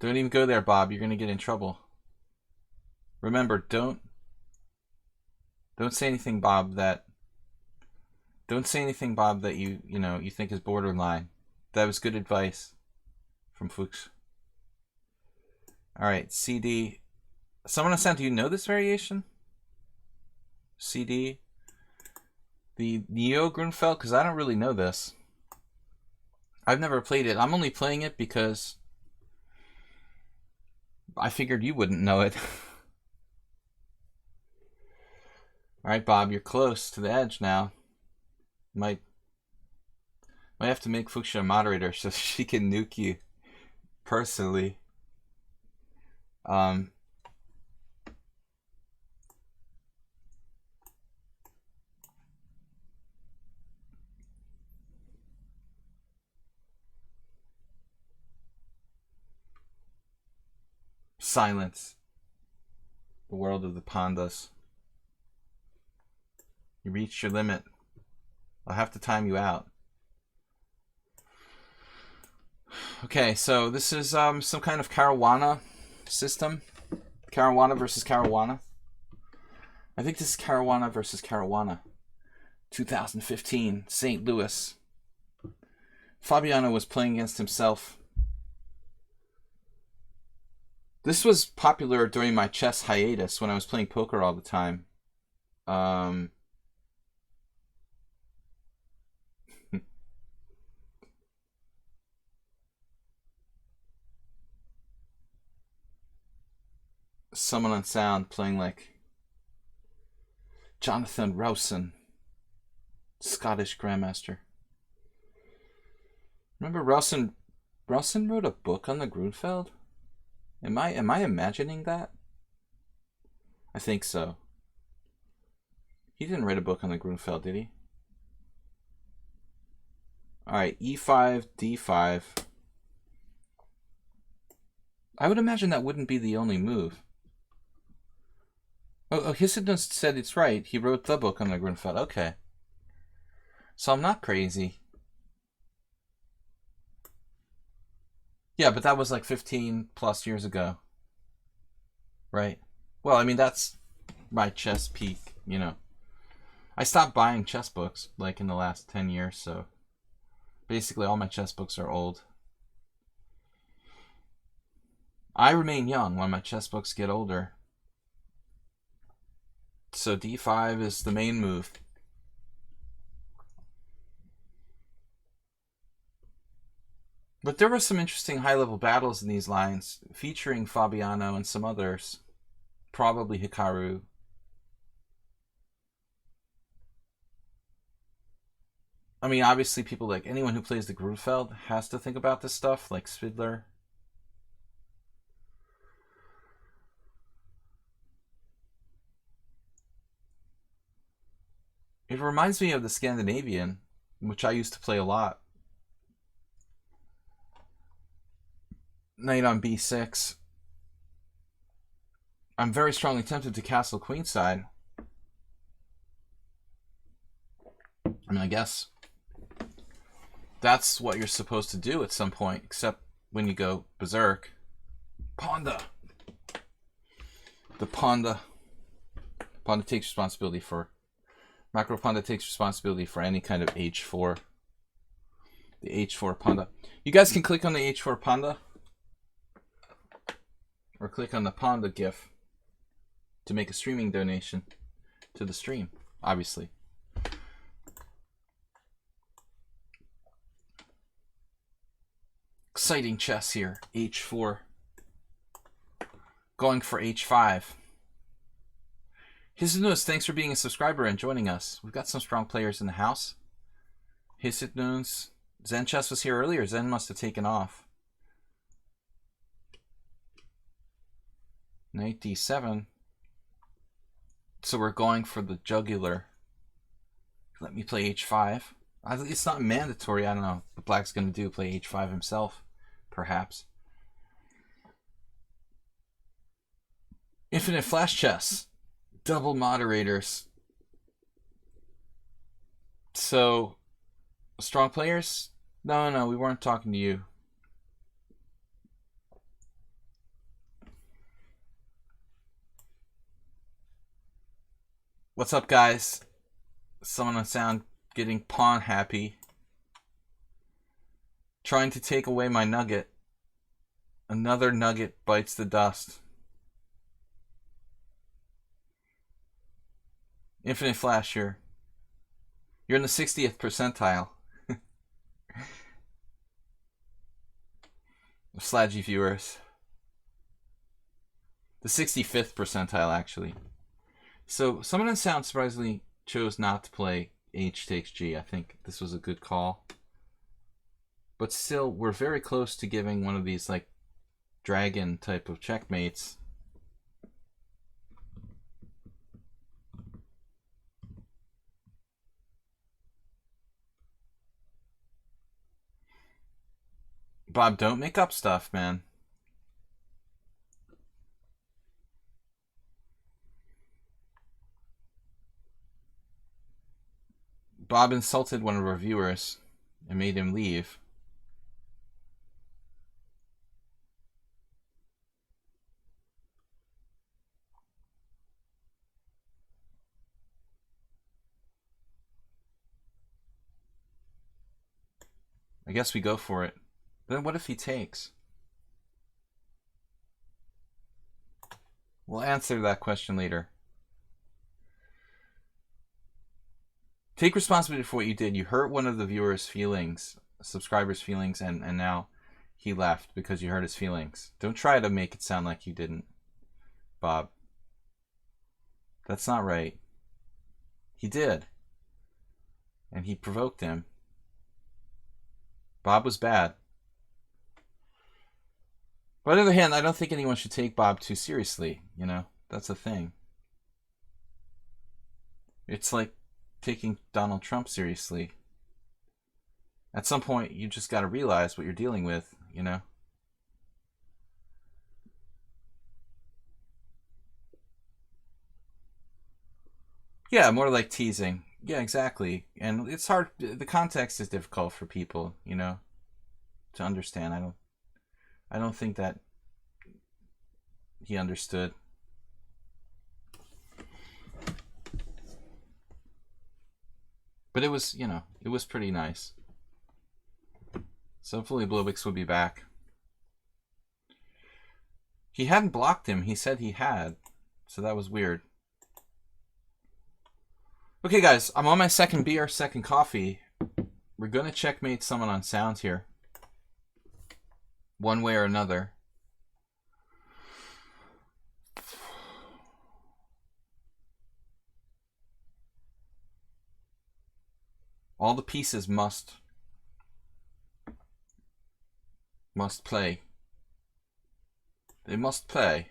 Don't even go there, Bob. You're going to get in trouble. Remember, don't say anything, Bob, that you think is borderline. That was good advice from Fuchs. All right, CD. Someone on sound, do you know this variation? CD. The Neo Grunfeld, because I don't really know this. I've never played it. I'm only playing it because I figured you wouldn't know it. All right, Bob, you're close to the edge now. Might have to make Fuchsia a moderator so she can nuke you personally. Silence. The world of the pandas. You reached your limit. I'll have to time you out. Okay, so this is some kind of Caruana system. Caruana versus Caruana. I think this is Caruana versus Caruana. 2015, St. Louis. Fabiano was playing against himself. This was popular during my chess hiatus when I was playing poker all the time. Someone on sound playing like Jonathan Rowson, Scottish Grandmaster. Remember Rowson? Rowson wrote a book on the Grunfeld? Am I imagining that? I think so. He didn't write a book on the Grunfeld, did he? Alright, E5, D5. I would imagine that wouldn't be the only move. Oh, Hissidon said it's right. He wrote the book on the Grunfeld. Okay. So I'm not crazy. Yeah, but that was like 15 plus years ago. Right? Well, I mean, that's my chess peak, you know. I stopped buying chess books like in the last 10 years, so basically all my chess books are old. I remain young when my chess books get older. So d5 is the main move. But there were some interesting high-level battles in these lines, featuring Fabiano and some others. Probably Hikaru. I mean, obviously people like anyone who plays the Grunfeld has to think about this stuff, like Spidler. It reminds me of the Scandinavian, which I used to play a lot. Knight on b6. I'm very strongly tempted to castle queenside. I mean, I guess that's what you're supposed to do at some point, except when you go berserk. Ponda. The Ponda. Ponda takes responsibility for... Macro Ponda takes responsibility for any kind of h4. The h4 Ponda. You guys can click on the h4 Ponda. Or click on the Ponda GIF to make a streaming donation to the stream, obviously. Exciting chess here. h4. Going for h5. Hisitnunes, thanks for being a subscriber and joining us. We've got some strong players in the house. Hisitnunes. Zen Chess was here earlier. Zen must have taken off. Knight d7. So we're going for the jugular. Let me play h5. It's not mandatory. I don't know what Black's going to do. Play h5 himself, perhaps. Infinite Flash Chess. Double moderators. So, strong players? No, we weren't talking to you. What's up, guys? Someone on sound getting pawn happy. Trying to take away my nugget. Another nugget bites the dust. Infinite Flash here. You're in the 60th percentile. Of Sladgie viewers. The 65th percentile, actually. So, someone on sound surprisingly chose not to play H takes G. I think this was a good call. But still, we're very close to giving one of these, like, dragon type of checkmates. Bob, don't make up stuff, man. Bob insulted one of our viewers and made him leave. I guess we go for it. Then what if he takes? We'll answer that question later. Take responsibility for what you did. You hurt one of the viewers' feelings, subscribers' feelings, and now he left because you hurt his feelings. Don't try to make it sound like you didn't, Bob. That's not right. He did. And he provoked him. Bob was bad. But on the other hand, I don't think anyone should take Bob too seriously, you know? That's the thing. It's like taking Donald Trump seriously. At some point, you just got to realize what you're dealing with, you know? Yeah, more like teasing. Yeah, exactly. And it's hard. The context is difficult for people, you know, to understand. I don't think that he understood. But it was, you know, it was pretty nice. So hopefully Blobix will be back. He hadn't blocked him. He said he had. So that was weird. Okay, guys. I'm on my second beer, second coffee. We're going to checkmate someone on sound here. One way or another. All the pieces must play. They must play.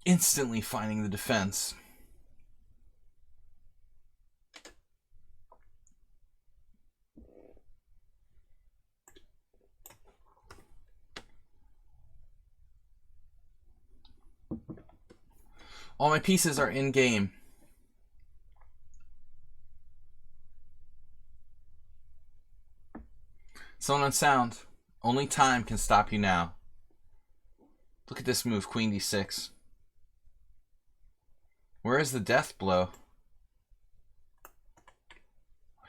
Instantly finding the defense. All my pieces are in game. Someone on sound. Only time can stop you now. Look at this move, Queen D6. Where is the death blow?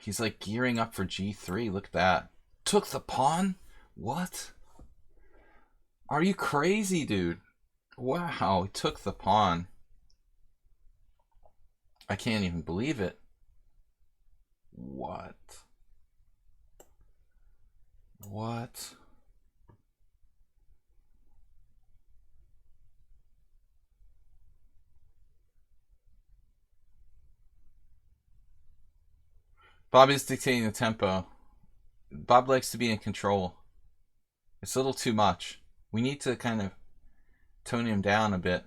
He's like gearing up for G3. Look at that. Took the pawn? What? Are you crazy, dude? Wow, he took the pawn. I can't even believe it. What? What? Bob is dictating the tempo. Bob likes to be in control. It's a little too much. We need to kind of tone him down a bit.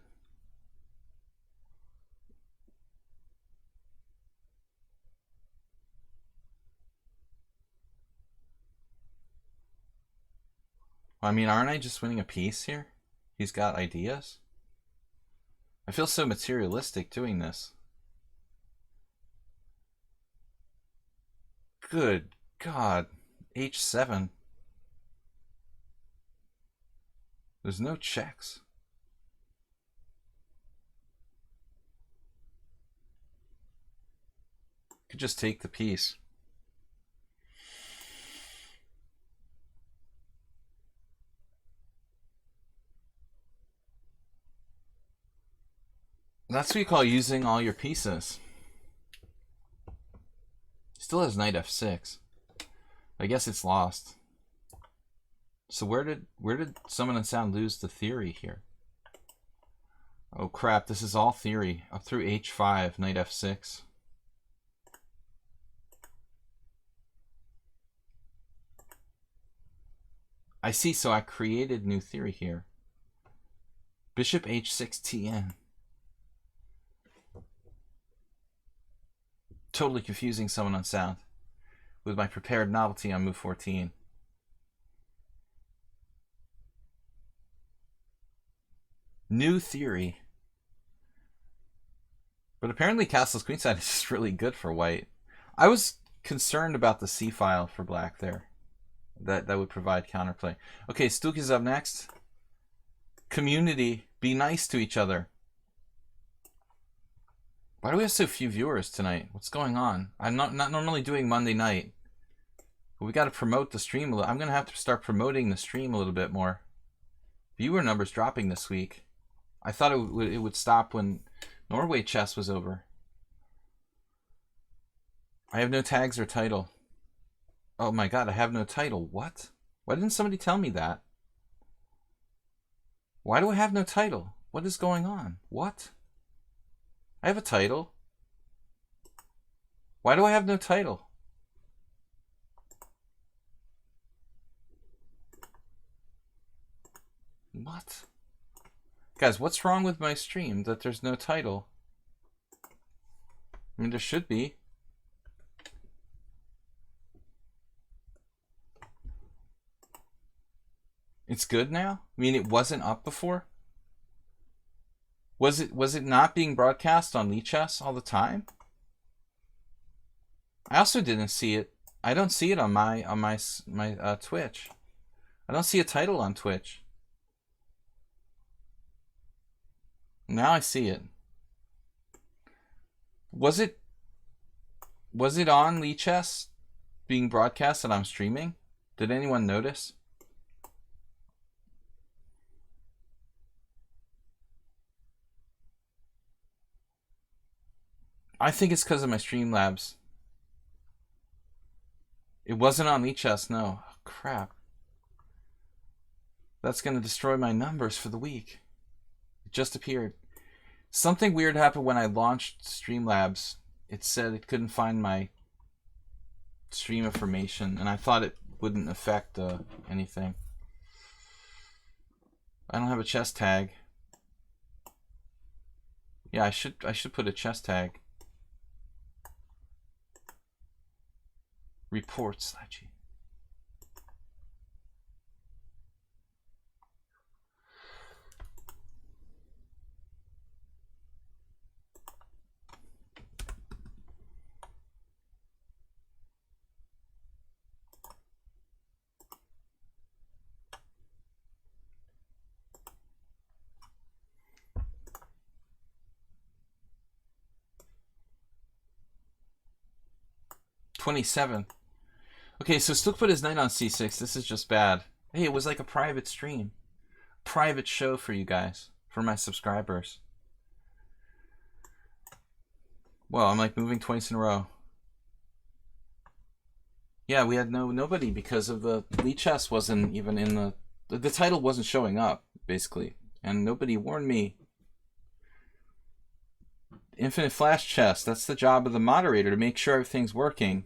I mean, aren't I just winning a piece here? He's got ideas. I feel so materialistic doing this. Good God. H7. There's no checks. Could just take the piece. That's what you call using all your pieces. Still has knight f6. I guess it's lost. So where did Summon and Sound lose the theory here? Oh crap, this is all theory. Up through h5, knight f6. I see, so I created new theory here. Bishop h6 tn. Totally confusing Summon on Sound with my prepared novelty on move 14. New theory. But apparently Castle's Queenside is just really good for white. I was concerned about the C file for black there. That would provide counterplay. Okay, Stuk is up next. Community, be nice to each other. Why do we have so few viewers tonight? What's going on? I'm not normally doing Monday night. But we got to promote the stream a little. I'm going to have to start promoting the stream a little bit more. Viewer numbers dropping this week. I thought it would stop when Norway chess was over. I have no tags or title. Oh my god, I have no title. What? Why didn't somebody tell me that? Why do I have no title? What is going on? What? I have a title. Why do I have no title? What? Guys, what's wrong with my stream that there's no title? I mean, there should be. It's good now? I mean, it wasn't up before? Was it not being broadcast on lichess all the time? I also didn't see it. I don't see it on my Twitch. I don't see a title on Twitch. Now I see it. Was it on lichess being broadcast that I'm streaming? Did anyone notice? I think it's because of my Streamlabs. It wasn't on lichess, no. Oh, crap. That's going to destroy my numbers for the week. It just appeared. Something weird happened when I launched Streamlabs. It said it couldn't find my stream information, and I thought it wouldn't affect anything. I don't have a chess tag. Yeah, I should put a chess tag. Report, Sladgie. $27. Okay, so Stook put his knight on c6. This is just bad. Hey, it was like a private stream. Private show for you guys. For my subscribers. Well, I'm like moving twice in a row. Yeah, we had nobody because of the lichess wasn't even in the title wasn't showing up, basically. And nobody warned me. Infinite Flash Chess. That's the job of the moderator, to make sure everything's working.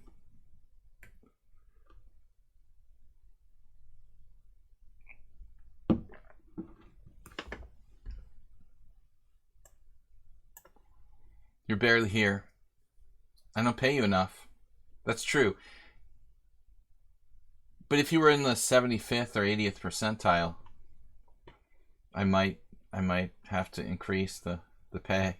You're barely here. I don't pay you enough. That's true. But if you were in the 75th or 80th percentile, I might have to increase the pay.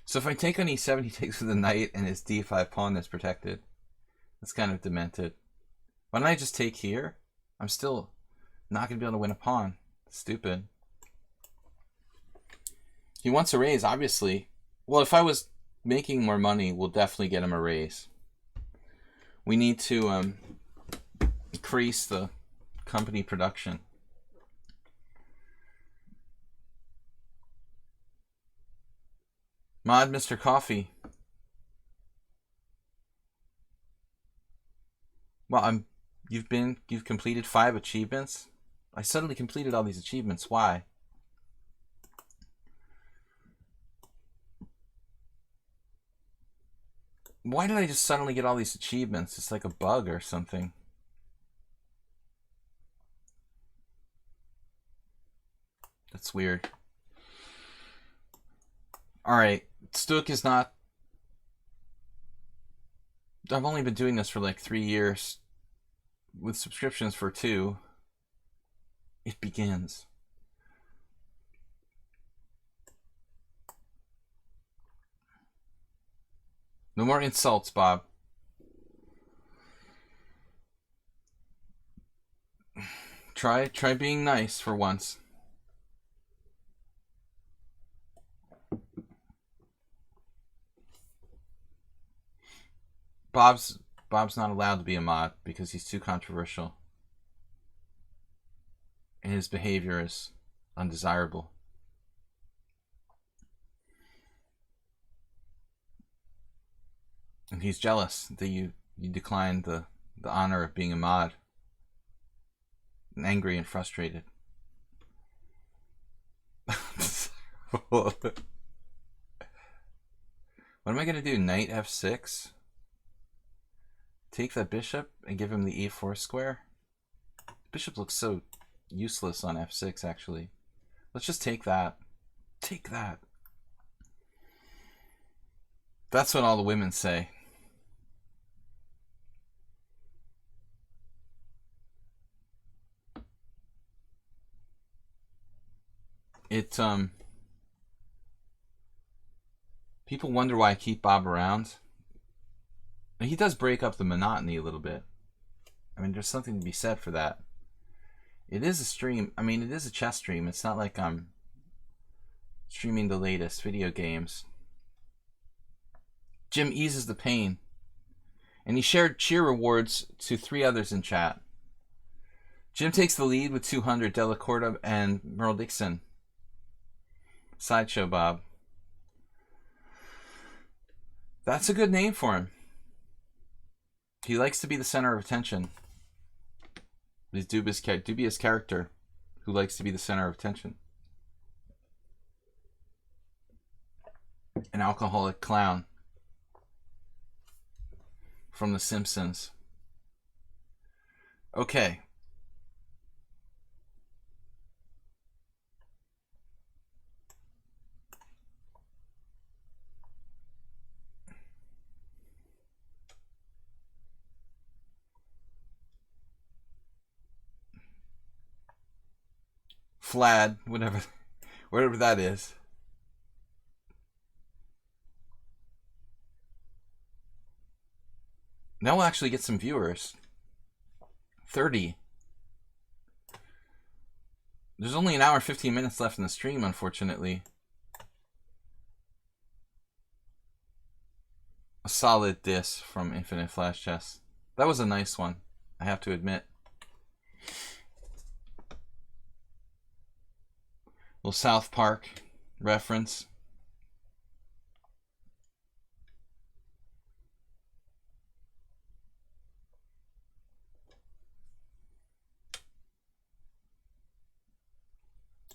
So if I take on e7, he takes with the knight and his d5 pawn is protected. That's kind of demented. Why don't I just take here? I'm still not going to be able to win a pawn. Stupid. He wants a raise, obviously. Well, if I was making more money, we'll definitely get him a raise. We need to increase the company production. Mod Mr. Coffee. Well, you've completed 5 achievements. I suddenly completed all these achievements. Why? Why did I just suddenly get all these achievements? It's like a bug or something. That's weird. Alright, Stook is not... I've only been doing this for like 3 years, with subscriptions for 2. It begins. No more insults, Bob. Try being nice for once. Bob's not allowed to be a mod because he's too controversial. And his behavior is undesirable. And he's jealous that you declined the honor of being a mod. And angry and frustrated. What am I going to do? Knight f6? Take that bishop and give him the e4 square? Bishop looks so useless on f6, actually. Let's just take that. Take that. That's what all the women say. it people wonder why I keep Bob around. He does break up the monotony a little bit. I mean, there's something to be said for that. It is a stream. I mean, it is a chess stream. It's not like I'm streaming the latest video games. Jim eases the pain. And he shared cheer rewards to 3 others in chat. Jim takes the lead with 200, Della Corda and Merle Dixon. Sideshow Bob. That's a good name for him. He likes to be the center of attention. His dubious character who likes to be the center of attention. An alcoholic clown from The Simpsons. Okay. Flad, whatever that is. Now we'll actually get some viewers. 30. There's only an hour and 15 minutes left in the stream, unfortunately. A solid diss from Infinite Flash Chess. That was a nice one, I have to admit. Little South Park reference.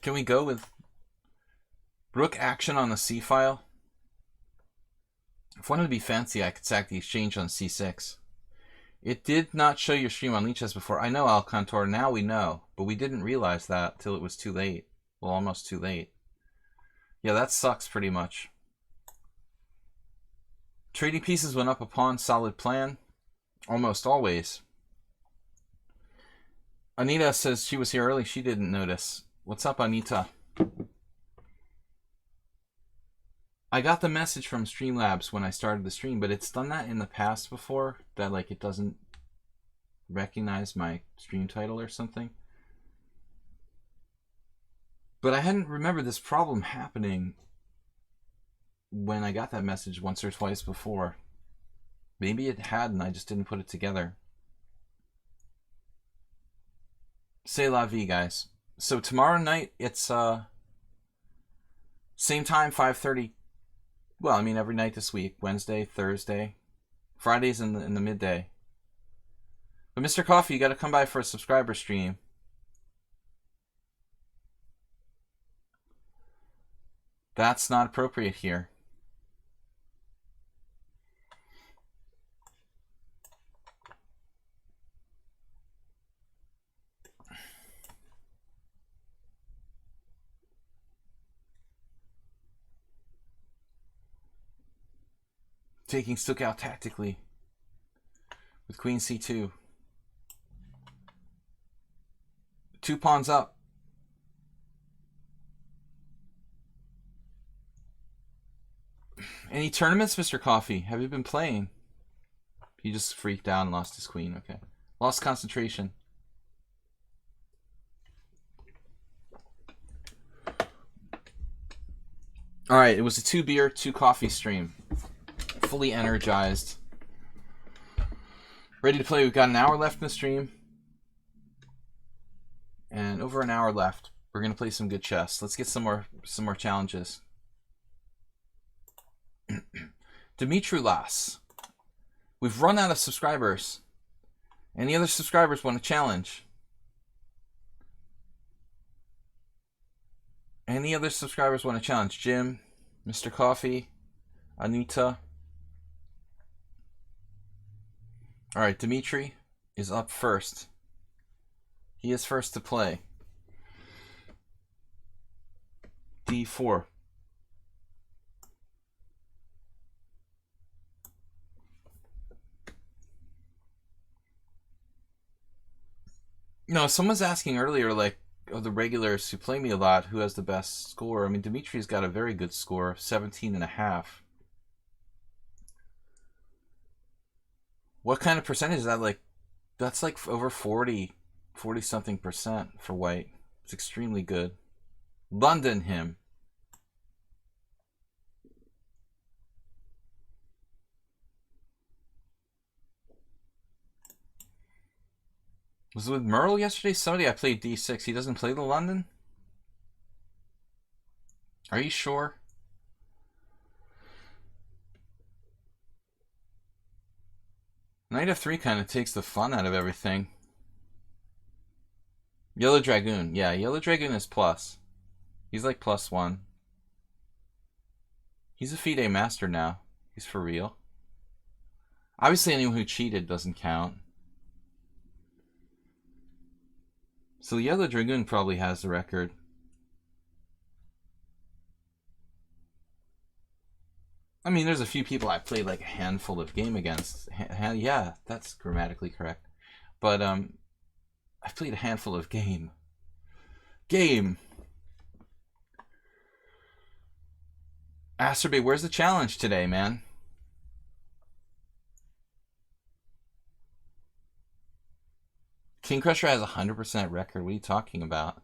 Can we go with rook action on the C file? If I wanted to be fancy, I could sack the exchange on C6. It did not show your stream on lichess before. I know, Alcantor, now we know. But we didn't realize that till it was too late. Well, almost too late. Yeah, that sucks pretty much. Trading pieces went up a pawn, solid plan. Almost always. Anita says she was here early. She didn't notice. What's up, Anita? I got the message from Streamlabs when I started the stream, but it's done that in the past before, that like it doesn't recognize my stream title or something. But I hadn't remembered this problem happening when I got that message once or twice before. Maybe it had and I just didn't put it together. C'est la vie, guys. So tomorrow night, it's same time, 5:30. Well, I mean every night this week. Wednesday, Thursday. Fridays in the midday. But Mr. Coffee, you got to come by for a subscriber stream. That's not appropriate here. Taking Stook out tactically with Queen C2. 2 pawns up. Any tournaments, Mr. Coffee? Have you been playing? He just freaked out and lost his queen. Okay. Lost concentration. Alright, it was a 2 beer, 2 coffee stream. Fully energized. Ready to play. We've got an hour left in the stream. And over an hour left. We're going to play some good chess. Let's get some more challenges. Dimitri Las. We've run out of subscribers. Any other subscribers want a challenge? Any other subscribers want a challenge? Jim, Mr. Coffee, Anita. Alright, Dimitri is up first. He is first to play. D4. No, someone's asking earlier, like, of the regulars who play me a lot, who has the best score. I mean, Dimitri's got a very good score, 17.5. What kind of percentage is that? Like, that's like over 40 something percent for white. It's extremely good. London him. Was it with Merle yesterday? Somebody I played D6. He doesn't play the London? Are you sure? Knight f3 kind of takes the fun out of everything. Yellow Dragoon. Yeah, Yellow Dragoon is plus. He's like +1. He's a FIDE master now. He's for real. Obviously anyone who cheated doesn't count. So Yellow Dragoon probably has the record. I mean, there's a few people I played like a handful of game against. Yeah, that's grammatically correct. But I played a handful of game. Asterby, where's the challenge today, man? King Crusher has a 100% record. What are you talking about?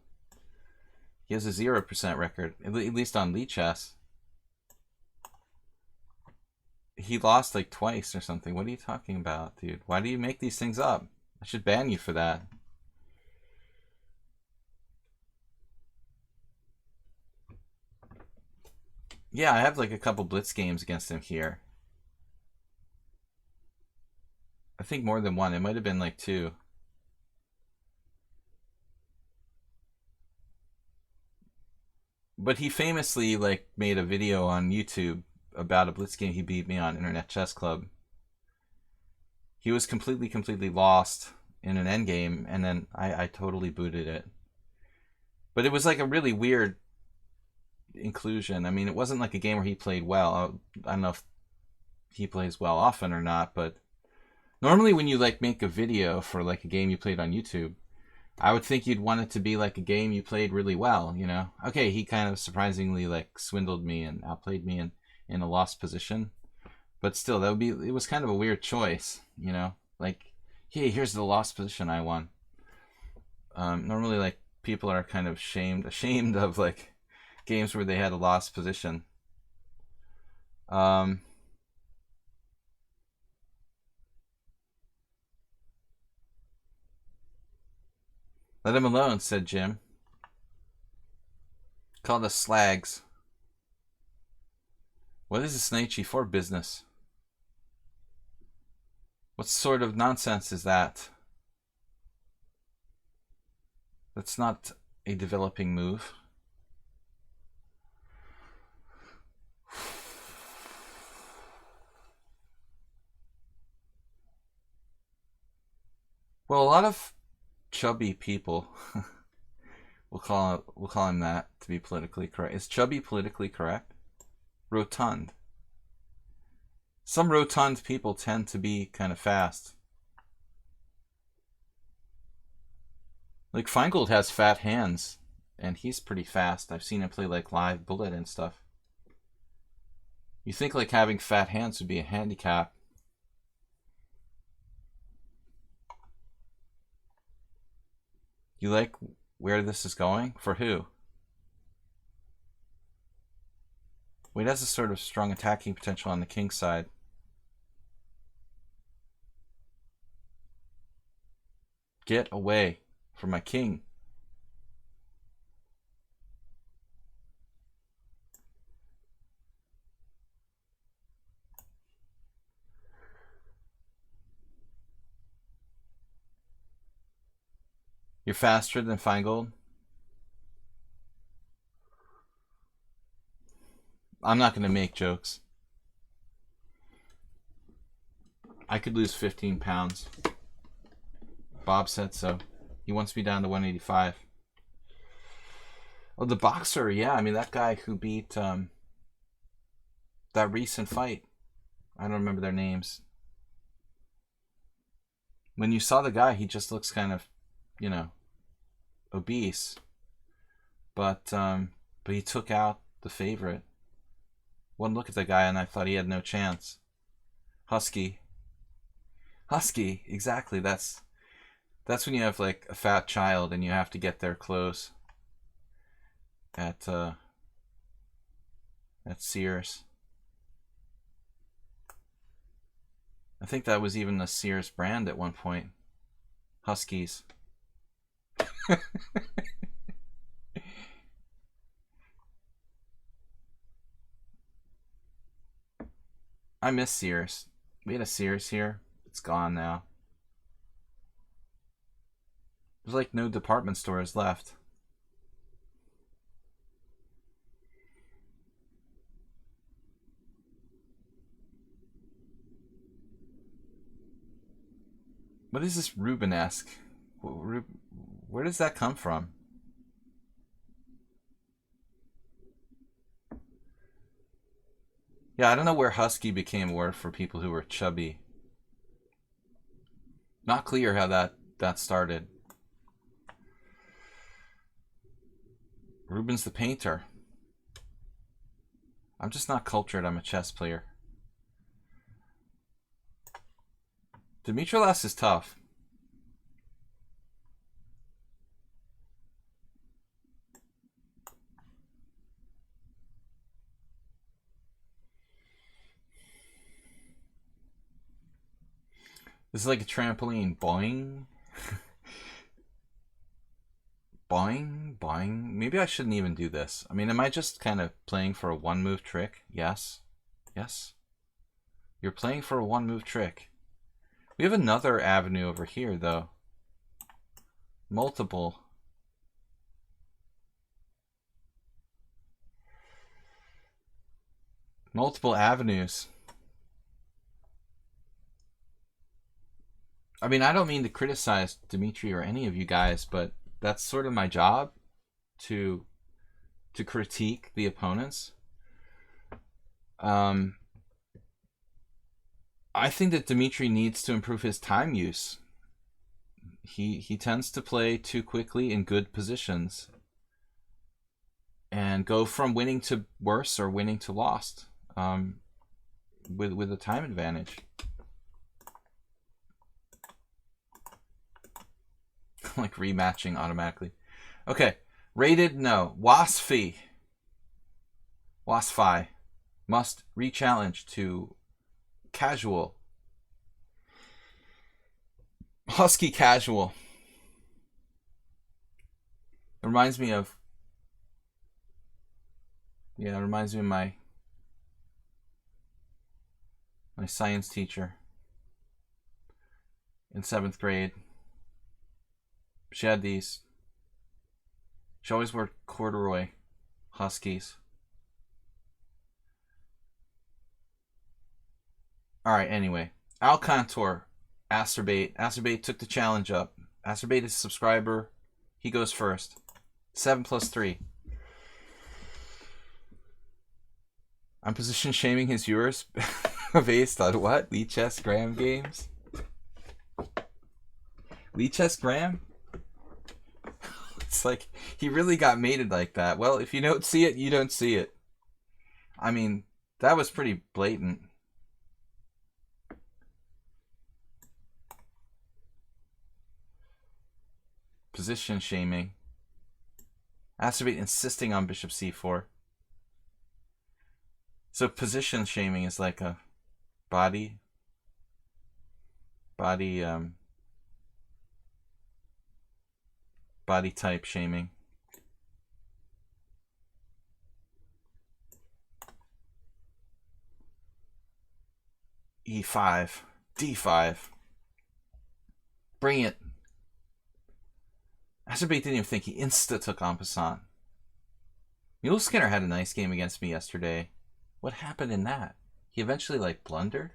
He has a 0% record, at least on lichess. He lost like twice or something. What are you talking about, dude? Why do you make these things up? I should ban you for that. Yeah, I have like a couple blitz games against him here. I think more than one. It might have been like 2. But he famously like made a video on YouTube about a blitz game he beat me on Internet Chess Club. He was completely lost in an endgame, and then I totally booted it. But it was like a really weird inclusion. I mean, it wasn't like a game where he played well. I don't know if he plays well often or not, but normally when you like make a video for like a game you played on YouTube, I would think you'd want it to be like a game you played really well, you know? Okay, he kind of surprisingly like swindled me and outplayed me in a lost position. But still, that would be, it was kind of a weird choice, you know? Like, hey, here's the lost position I won. Normally, like, people are kind of ashamed of like games where they had a lost position. Let him alone, said Jim. Called us slags. What is this knight g4 business? What sort of nonsense is that? That's not a developing move. Well, a lot of chubby people we'll call him that to be politically correct. Is chubby politically correct? Rotund. Some rotund people tend to be kind of fast. Like Feingold has fat hands, and he's pretty fast. I've seen him play like live bullet and stuff. You think like having fat hands would be a handicap. You like where this is going? For who? Wait, has a sort of strong attacking potential on the king side. Get away from my king. You're faster than Feingold? I'm not going to make jokes. I could lose 15 pounds. Bob said so. He wants me down to 185. Oh, the boxer, yeah. I mean, that guy who beat that recent fight. I don't remember their names. When you saw the guy, he just looks kind of, you know, obese. but he took out the favorite. One look at the guy and I thought he had no chance. Husky, exactly. That's when you have like a fat child and you have to get their clothes at Sears. I think that was even a Sears brand at one point. Huskies. I miss Sears. We had a Sears here. It's gone now. There's like no department stores left. What is this Rubenesque? Where does that come from? Yeah, I don't know where husky became a word for people who were chubby. Not clear how that started. Rubens the painter. I'm just not cultured. I'm a chess player. Dimitrilas is tough. This is like a trampoline. Boing. Boing, boing. Maybe I shouldn't even do this. I mean, am I just kind of playing for a one-move trick? Yes. Yes. You're playing for a one-move trick. We have another avenue over here, though. Multiple avenues. I mean, I don't mean to criticize Dimitri or any of you guys, but that's sort of my job to critique the opponents. I think that Dimitri needs to improve his time use. He tends to play too quickly in good positions and go from winning to worse or winning to lost with a time advantage. Like rematching automatically. Okay, rated no. Wasfi must re-challenge to casual. Husky casual. It reminds me of my science teacher in 7th grade. She had these. She always wore corduroy Huskies. Alright, anyway. Alcantor, Acerbate. Acerbate took the challenge up. Acerbate is a subscriber. He goes first. 7 plus 3. I'm position shaming his viewers based on what? Lichess Graham games? Lichess Graham? It's like, he really got mated like that. Well, if you don't see it, you don't see it. I mean, that was pretty blatant. Position shaming. Acerbate insisting on bishop c4. So position shaming is like a body type shaming. E5, D5. Bring it. Acerbate didn't even think, he insta took en passant. Mule Skinner had a nice game against me yesterday. What happened in that? He eventually like blundered?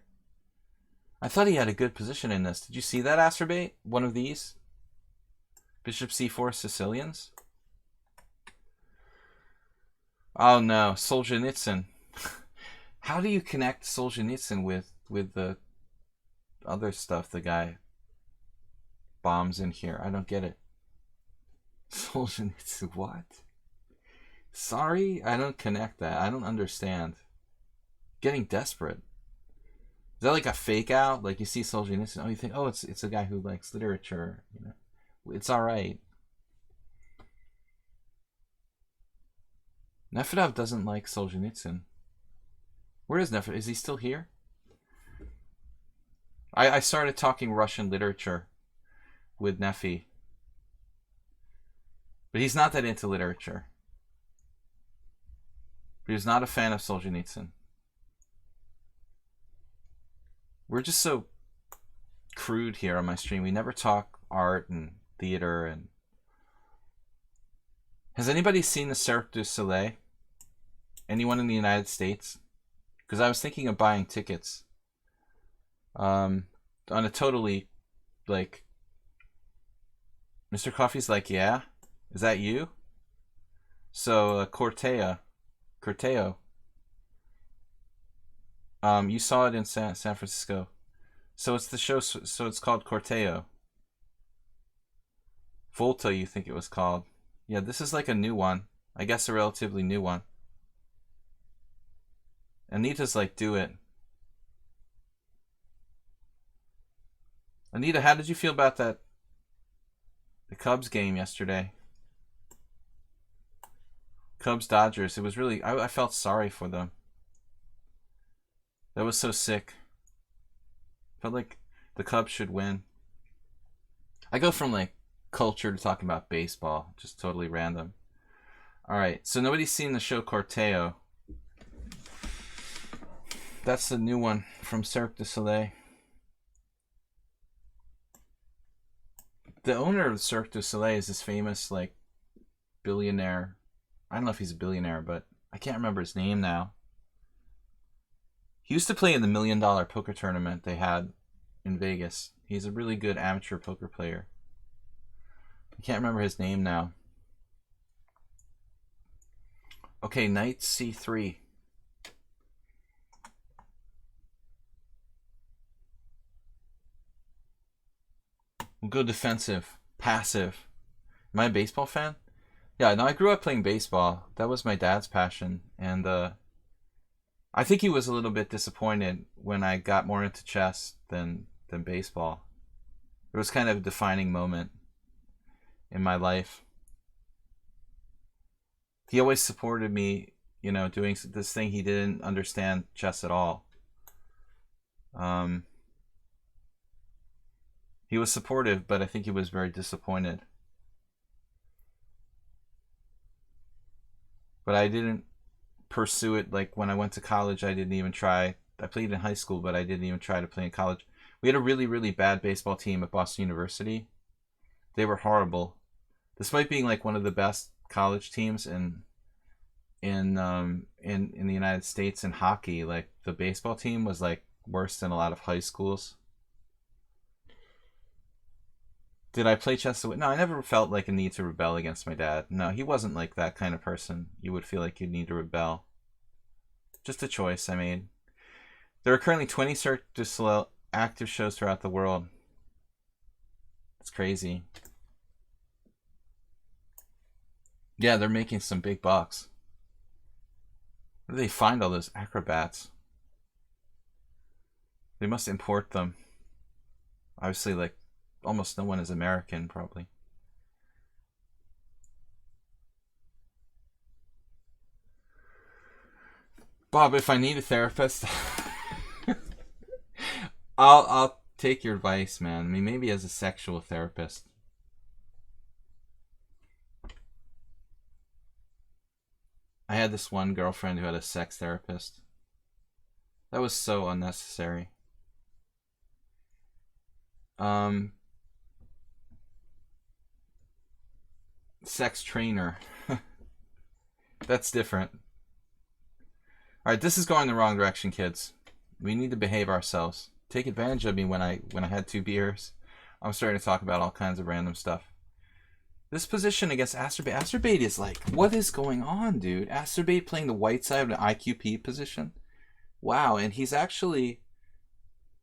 I thought he had a good position in this. Did you see that, Acerbate? One of these? Bishop c4 Sicilians? Oh no, Solzhenitsyn. How do you connect Solzhenitsyn with the other stuff the guy bombs in here? I don't get it. Solzhenitsyn, what? Sorry? I don't connect that. I don't understand. Getting desperate. Is that like a fake out? Like you see Solzhenitsyn, oh, you think, oh, it's a guy who likes literature. You know, it's all right. Nefedov doesn't like Solzhenitsyn. Where is Nefedov? Is he still here? I started talking Russian literature with Nefi. But he's not that into literature. But he was not a fan of Solzhenitsyn. We're just so crude here on my stream. We never talk art and theater. And has anybody seen the Cirque du Soleil? Anyone in the United States? Because I was thinking of buying tickets. On a totally, like... Mr. Coffee's like, yeah? Is that you? So, Corteo. You saw it in San Francisco. So it's the show, so it's called Corteo. Volta, you think it was called. Yeah, this is like a new one. I guess a relatively new one. Anita's like, do it. Anita, how did you feel about the Cubs game yesterday? Cubs Dodgers. It was really, I felt sorry for them. That was so sick. Felt like the Cubs should win. I go from like culture to talking about baseball. Just totally random. Alright, so nobody's seen the show Corteo. That's the new one from Cirque du Soleil. The owner of Cirque du Soleil is this famous like billionaire. I don't know if he's a billionaire, but I can't remember his name now. He used to play in the $1 million poker tournament they had in Vegas. He's a really good amateur poker player. I can't remember his name now. Okay, knight c3. We'll go defensive, passive. Am I a baseball fan? Yeah, no, I grew up playing baseball. That was my dad's passion. And I think he was a little bit disappointed when I got more into chess than baseball. It was kind of a defining moment in my life. He always supported me, you know, doing this thing. He didn't understand chess at all. He was supportive, but I think he was very disappointed. But I didn't pursue it. Like when I went to college, I didn't even try. I played in high school, but I didn't even try to play in college. We had a really, really bad baseball team at Boston University. They were horrible. Despite being like one of the best college teams in the United States in hockey, like the baseball team was like worse than a lot of high schools. Did I play chess? No, I never felt like a need to rebel against my dad. No, he wasn't like that kind of person. You would feel like you'd need to rebel. Just a choice I made. There are currently 20 Cirque du Soleil active shows throughout the world. It's crazy. Yeah, they're making some big bucks. Where do they find all those acrobats? They must import them. Obviously, like, almost no one is American, probably. Bob, if I need a therapist, I'll take your advice, man. I mean, maybe as a sexual therapist. I had this one girlfriend who had a sex therapist. That was so unnecessary. Sex trainer. That's different. Alright, this is going the wrong direction, kids. We need to behave ourselves. Take advantage of me when I had 2 beers. I'm starting to talk about all kinds of random stuff. This position against Asterbait. Asterbait is like, what is going on, dude? Asterbait playing the white side of an IQP position. Wow, and he's actually...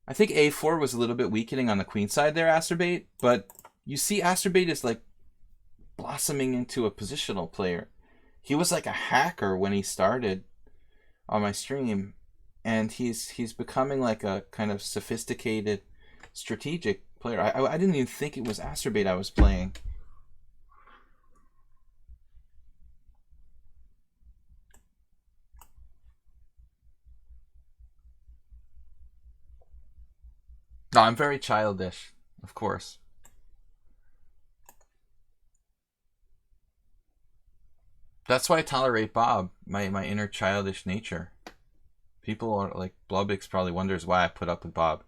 I think A4 was a little bit weakening on the queen side there, Asterbait. But you see Asterbait is like blossoming into a positional player. He was like a hacker when he started on my stream, and he's becoming like a kind of sophisticated, strategic player. I didn't even think it was Astrobate I was playing. No, I'm very childish, of course. That's why I tolerate Bob, my inner childish nature. People are like, Blubix probably wonders why I put up with Bob.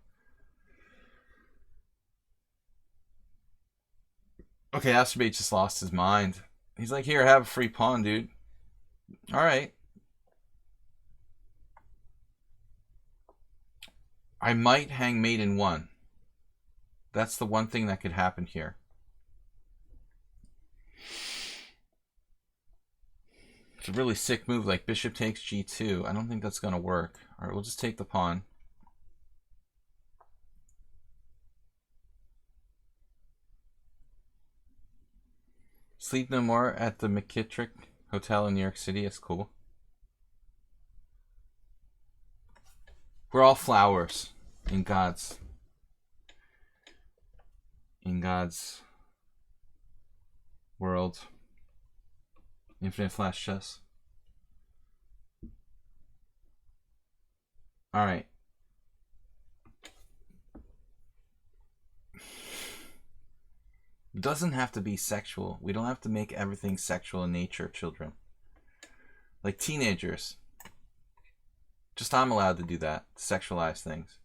Okay, Astrobate just lost his mind. He's like, here, have a free pawn, dude. Alright. I might hang mate in 1. That's the one thing that could happen here. It's a really sick move, like bishop takes g2. I don't think that's going to work. Alright, we'll just take the pawn. Sleep no more at the McKittrick Hotel in New York City. It's cool. We're all flowers in God's world. Infinite flash chess. All right. It doesn't have to be sexual. We don't have to make everything sexual in nature, children. Like teenagers. Just I'm allowed to do that. Sexualize things.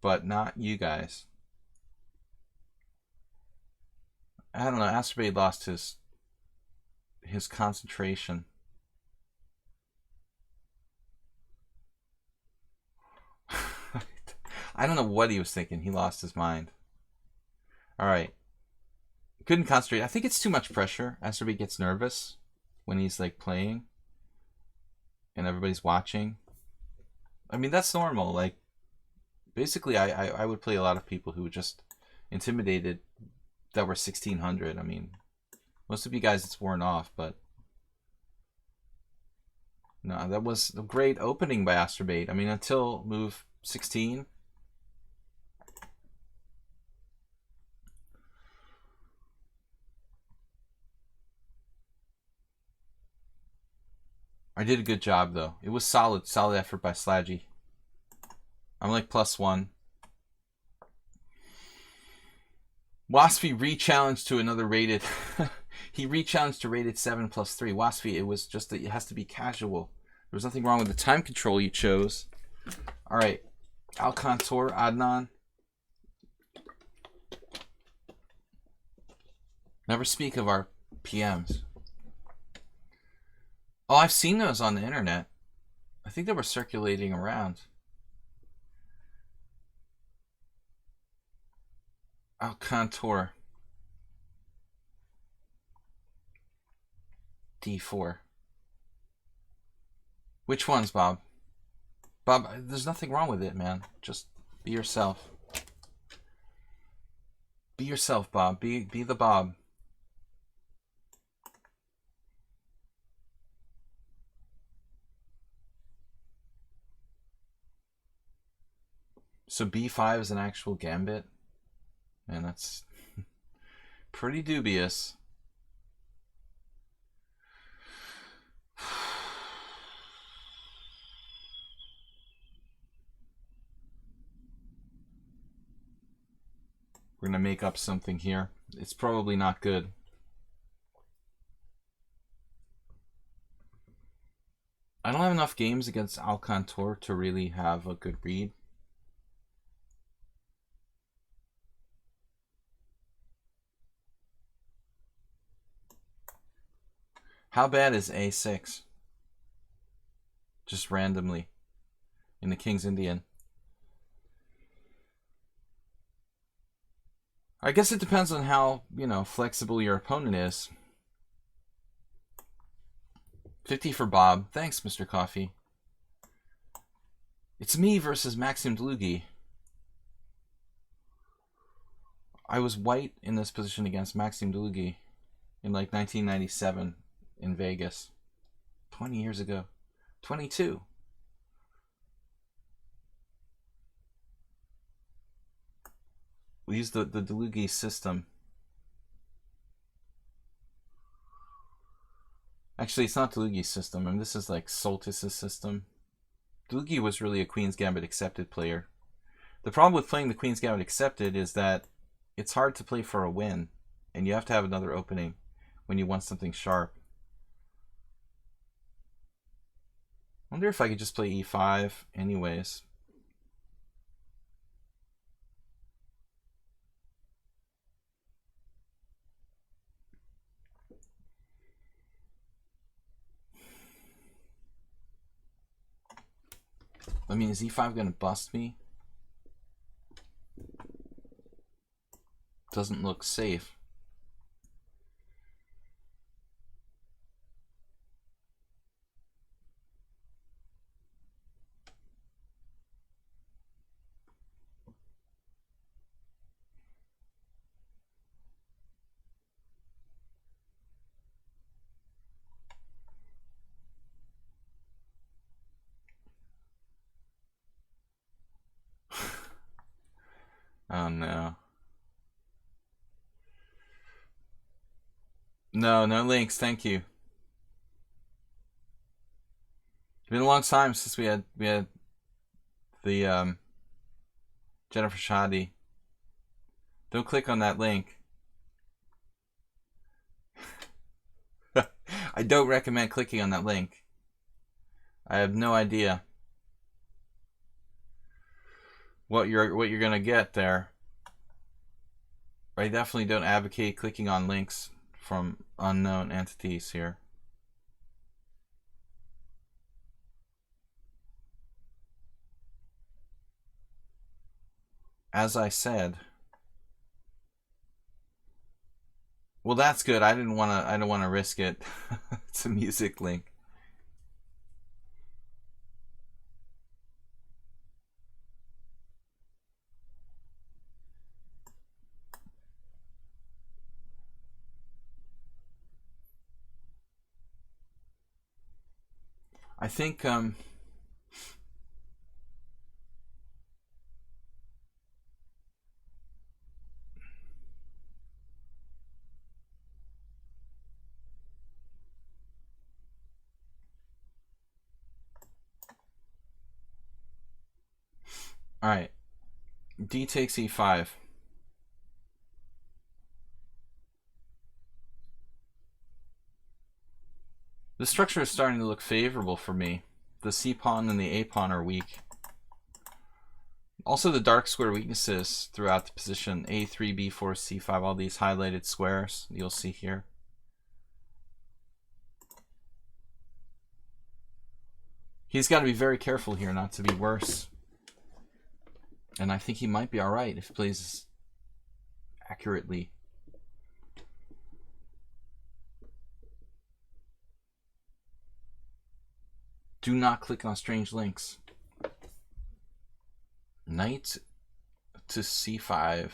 But not you guys. I don't know. Astrobate lost his concentration. I don't know what he was thinking. He lost his mind. Alright. Couldn't concentrate. I think it's too much pressure. Astrobate gets nervous when he's like playing and everybody's watching. I mean, that's normal. Like, basically, I would play a lot of people who were just intimidated that were 1600. I mean, most of you guys, it's worn off, but no, that was a great opening by Astrobate. I mean, until move 16. I did a good job, though. It was solid effort by Sladgie. I'm like +1. Waspy re-challenged to another rated. He re-challenged to rated 7 +3. Waspy, it was just that it has to be casual. There was nothing wrong with the time control you chose. All right, Alcantor, Adnan. Never speak of our PMs. Oh, I've seen those on the internet. I think they were circulating around. Alcantor. D4. Which ones, Bob? Bob, there's nothing wrong with it, man. Just be yourself. Be yourself, Bob. Be the Bob. So B5 is an actual gambit? Man, that's pretty dubious. We're going to make up something here. It's probably not good. I don't have enough games against Alcantor to really have a good read. How bad is A6? Just randomly in the King's Indian. I guess it depends on how, flexible your opponent is. 50 for Bob. Thanks, Mr. Coffee. It's me versus Maxim Dlugi. I was white in this position against Maxim Dlugi in like 1997. in Vegas. 20 years ago. 22. We used the Dlugi system. Actually, it's not Dlugi's system. I mean, this is like Soltis' system. Dlugi was really a Queen's Gambit accepted player. The problem with playing the Queen's Gambit accepted is that it's hard to play for a win, and you have to have another opening when you want something sharp. I wonder if I could just play e5 anyways. I mean, is e5 going to bust me? Doesn't look safe. Oh no. No links, thank you. It's been a long time since we had the Jennifer Shadi. Don't click on that link. I don't recommend clicking on that link. I have no idea what you're gonna get there. I definitely don't advocate clicking on links from unknown entities here. As I said. Well, that's good. I don't want to risk it. It's a music link. I think all right. D takes e5. The structure is starting to look favorable for me. The C pawn and the A pawn are weak. Also, the dark square weaknesses throughout the position: A3, B4, C5, all these highlighted squares you'll see here. He's got to be very careful here not to be worse. And I think he might be alright if he plays accurately. Do not click on strange links. Knight to c5.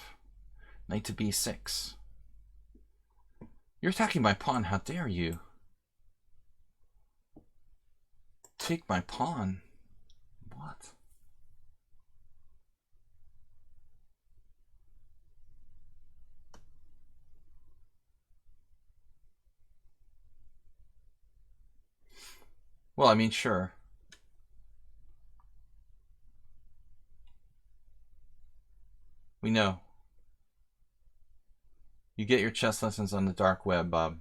Knight to b6. You're attacking my pawn. How dare you? Take my pawn. What? Well, I mean, sure. We know. You get your chess lessons on the dark web, Bob.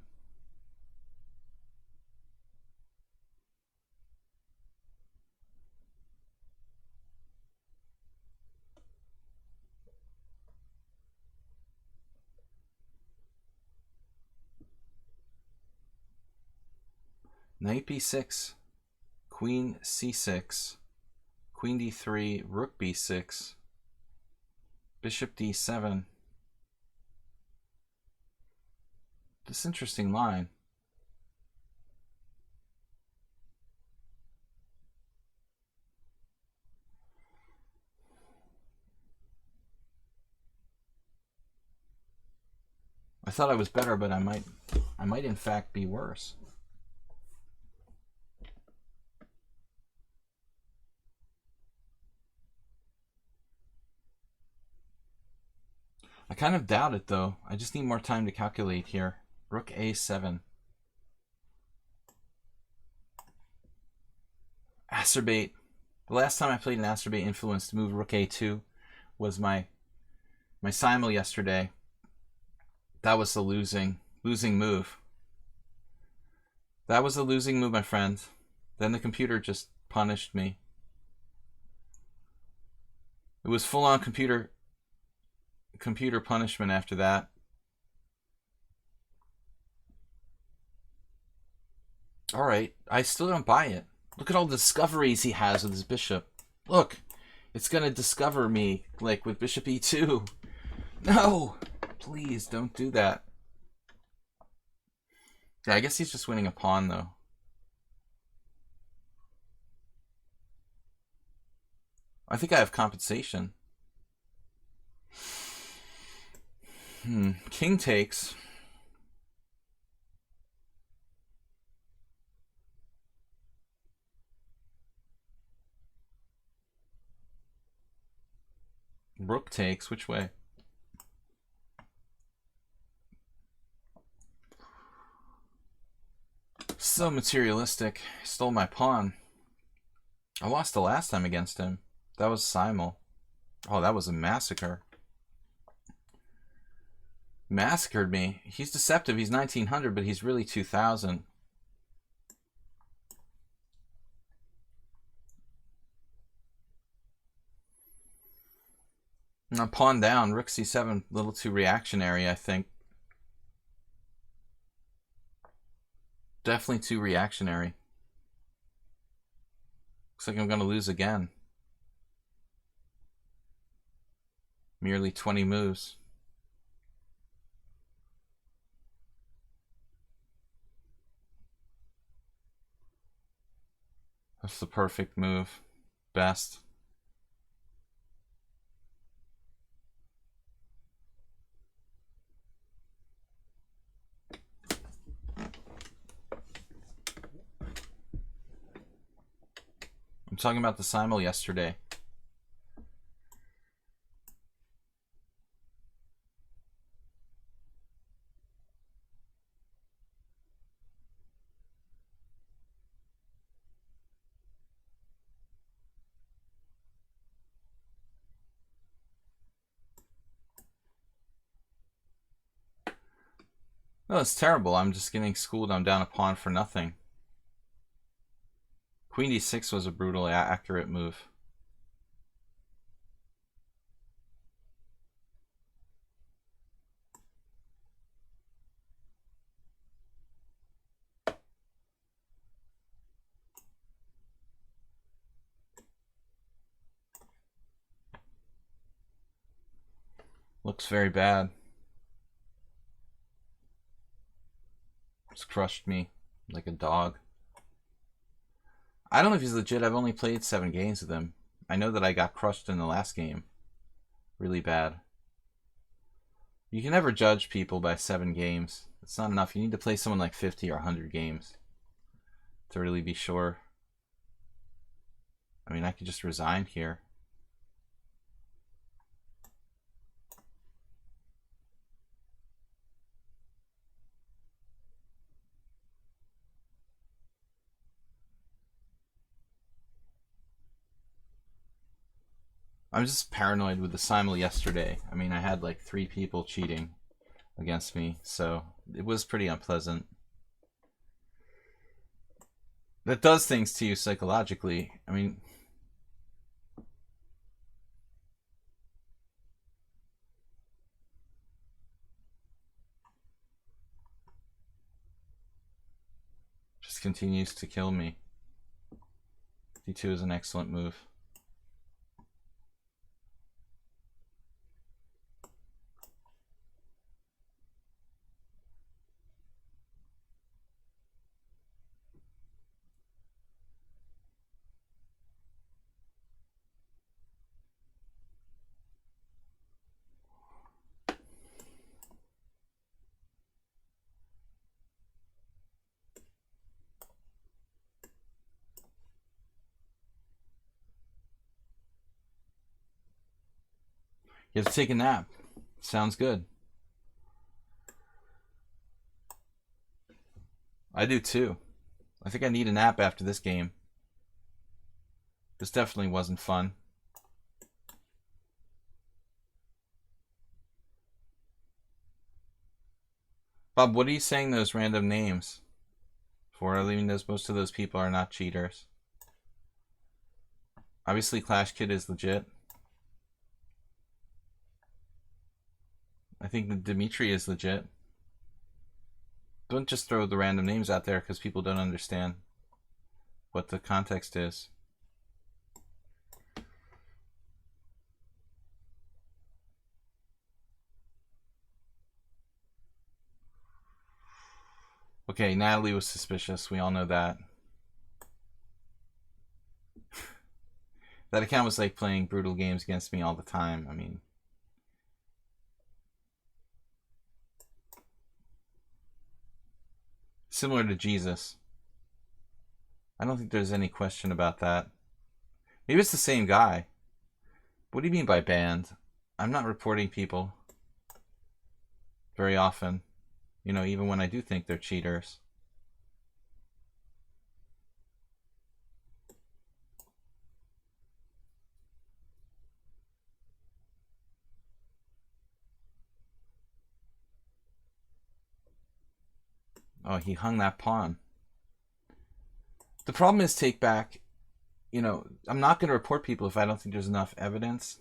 Knight b6, queen c6, queen d3, rook b6, bishop d7. This interesting line. I thought I was better, but I might in fact be worse. I kind of doubt it, though. I just need more time to calculate here. Rook A7. Acerbate. The last time I played an Acerbate influenced move, Rook A2, was my simul yesterday. That was the losing move. That was the losing move, my friend. Then the computer just punished me. It was full-on computer punishment after that. All right, I still don't buy it. Look at all the discoveries he has with his bishop. Look, it's gonna discover me, like with bishop e2. No, please don't do that. Yeah, I guess he's just winning a pawn, though. I think I have compensation. King takes. Rook takes. Which way? So materialistic. Stole my pawn. I lost the last time against him. That was simul. Oh, that was a massacre. Massacred me. He's deceptive. He's 1900, but he's really 2000. Now pawn down. Rook c7. A little too reactionary, I think. Definitely too reactionary. Looks like I'm going to lose again. Merely 20 moves. That's the perfect move. Best. I'm talking about the simul yesterday. No, it's terrible. I'm just getting schooled. I'm down a pawn for nothing. Queen d6 was a brutally accurate move. Looks very bad. It's crushed me like a dog. I don't know if he's legit. I've only played 7 games with him. I know that I got crushed in the last game. Really bad. You can never judge people by 7 games. It's not enough. You need to play someone like 50 or 100 games to really be sure. I mean, I could just resign here. I'm just paranoid with the simul yesterday. I mean, I had like 3 people cheating against me, so it was pretty unpleasant. That does things to you psychologically. I mean, just continues to kill me. D2 is an excellent move. You have to take a nap. Sounds good. I do too. I think I need a nap after this game. This definitely wasn't fun. Bob, what are you saying those random names for? I mean, most of those people are not cheaters. Obviously, Clash Kid is legit. I think the Dimitri is legit. Don't just throw the random names out there because people don't understand what the context is. Okay, Natalie was suspicious. We all know that. That account was like playing brutal games against me all the time. I mean, similar to Jesus. I don't think there's any question about that. Maybe it's the same guy. What do you mean by banned? I'm not reporting people very often. You know, even when I do think they're cheaters. Oh, he hung that pawn. The problem is take back. You know, I'm not going to report people if I don't think there's enough evidence.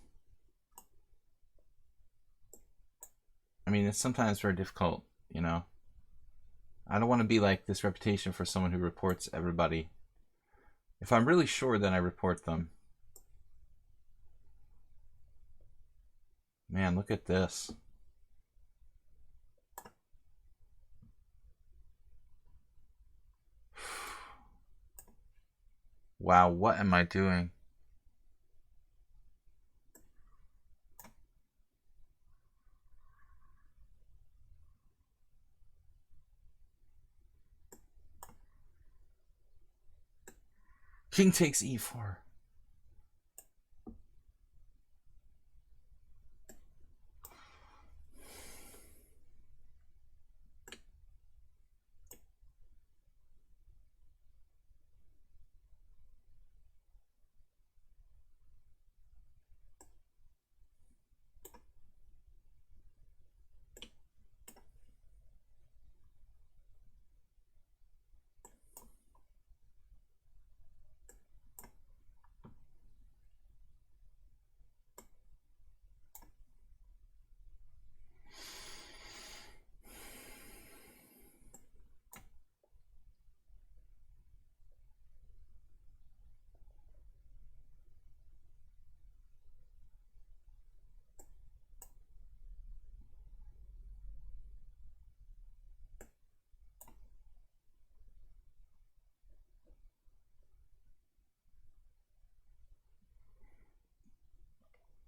I mean, it's sometimes very difficult, you know. I don't want to be like this reputation for someone who reports everybody. If I'm really sure, then I report them. Man, look at this. Wow, what am I doing? King takes e4.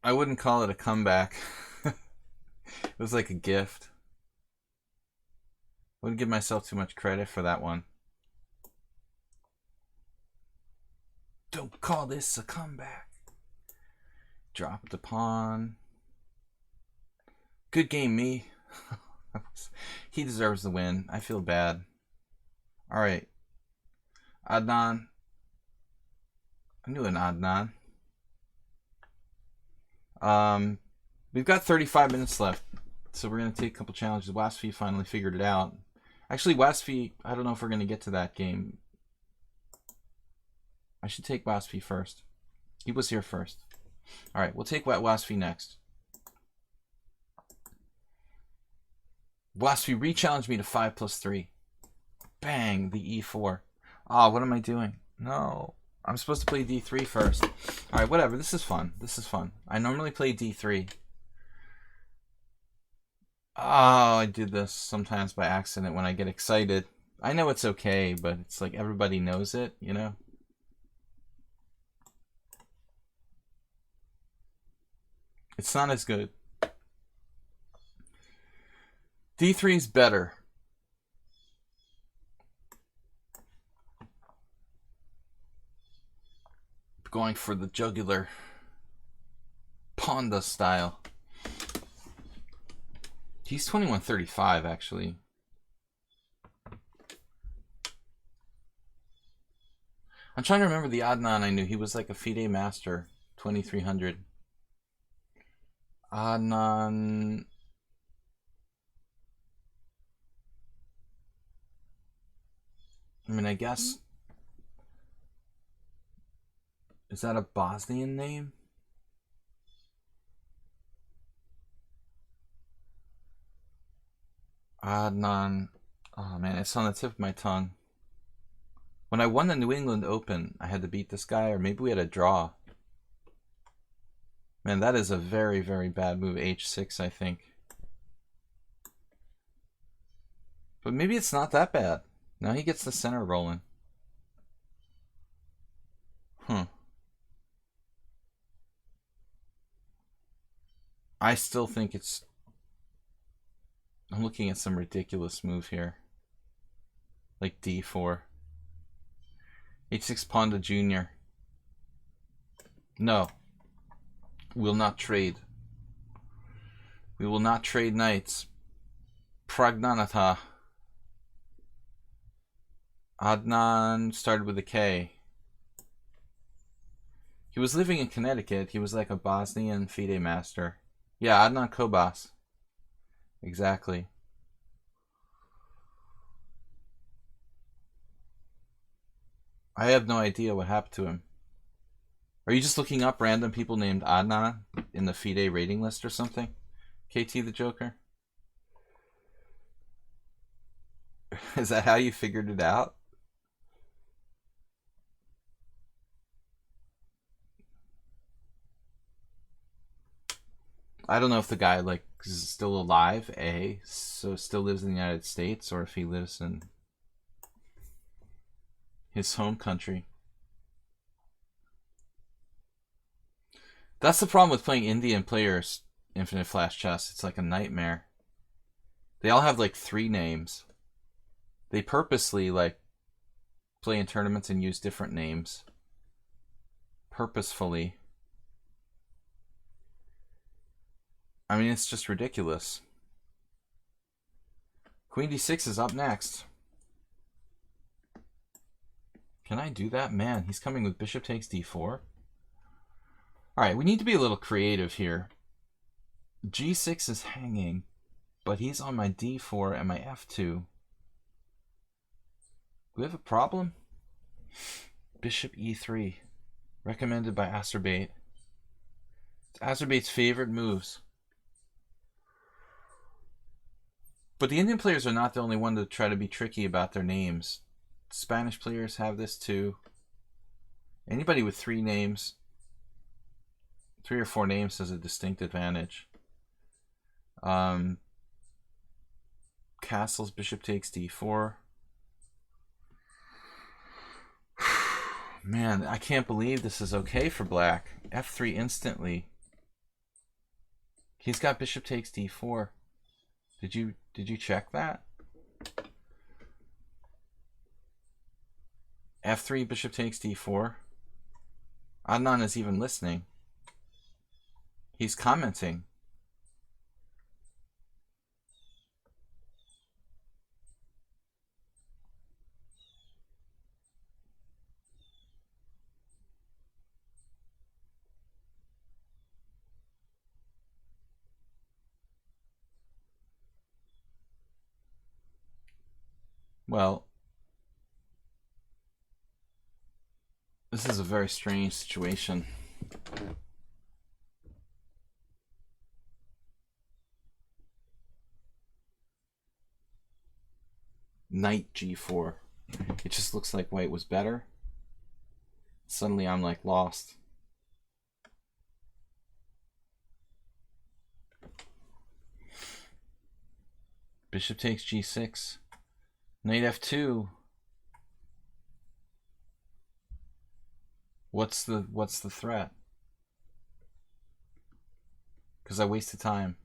I wouldn't call it a comeback. It was like a gift. Wouldn't give myself too much credit for that one. Don't call this a comeback. Drop the pawn. Good game, me. He deserves the win. I feel bad. Alright. Adnan. I knew an Adnan. We've got 35 minutes left, so we're going to take a couple challenges. Wasfi finally figured it out. Actually, Wasfi, I don't know if we're going to get to that game. I should take Wasfi first. He was here first. Alright, we'll take Wasfi next. Wasfi re-challenged me to 5+3. Bang, the e4. Ah, what am I doing? No. I'm supposed to play d3 first. Alright, whatever. This is fun. This is fun. I normally play d3. Oh, I do this sometimes by accident when I get excited. I know it's okay, but it's like everybody knows it, you know? It's not as good. d3 is better. Going for the jugular Ponda style. He's 2135 actually. I'm trying to remember the Adnan I knew. He was like a FIDE master, 2300. Adnan. I mean, I guess. Is that a Bosnian name? Adnan. Oh man, it's on the tip of my tongue. When I won the New England Open, I had to beat this guy, or maybe we had a draw. Man, that is a very, very bad move. H6, I think. But maybe it's not that bad. Now he gets the center rolling. I still think it's... I'm looking at some ridiculous move here. Like D4. H6 pawn to junior. No. We'll not trade. We will not trade knights. Pragnanata. Adnan started with a K. He was living in Connecticut. He was like a Bosnian FIDE master. Yeah, Adnan Kobas. Exactly. I have no idea what happened to him. Are you just looking up random people named Adnan in the FIDE rating list or something? KT the Joker? Is that how you figured it out? I don't know if the guy like is still alive, so still lives in the United States, or if he lives in his home country. That's the problem with playing Indian players Infinite Flash Chess. It's like a nightmare. They all have like 3 names. They purposely like play in tournaments and use different names. Purposefully. I mean, it's just ridiculous. Queen d6 is up next. Can I do that? Man, he's coming with bishop takes d4. Alright, we need to be a little creative here. g6 is hanging, but he's on my d4 and my f2. Do we have a problem? Bishop e3. Recommended by Azerbait. It's Azerbait's favorite moves. But the Indian players are not the only one to try to be tricky about their names. Spanish players have this too. Anybody with 3 names, 3 or 4 names has a distinct advantage. Castles, bishop takes d4. Man, I can't believe this is okay for black. f3 instantly. He's got bishop takes d4. Did you check that? f3, bishop takes d4. Adnan is even listening. He's commenting. Well, this is a very strange situation. Knight g4. It just looks like white was better. Suddenly I'm like lost. Bishop takes g6. Knight f2. What's the threat? Because I wasted time.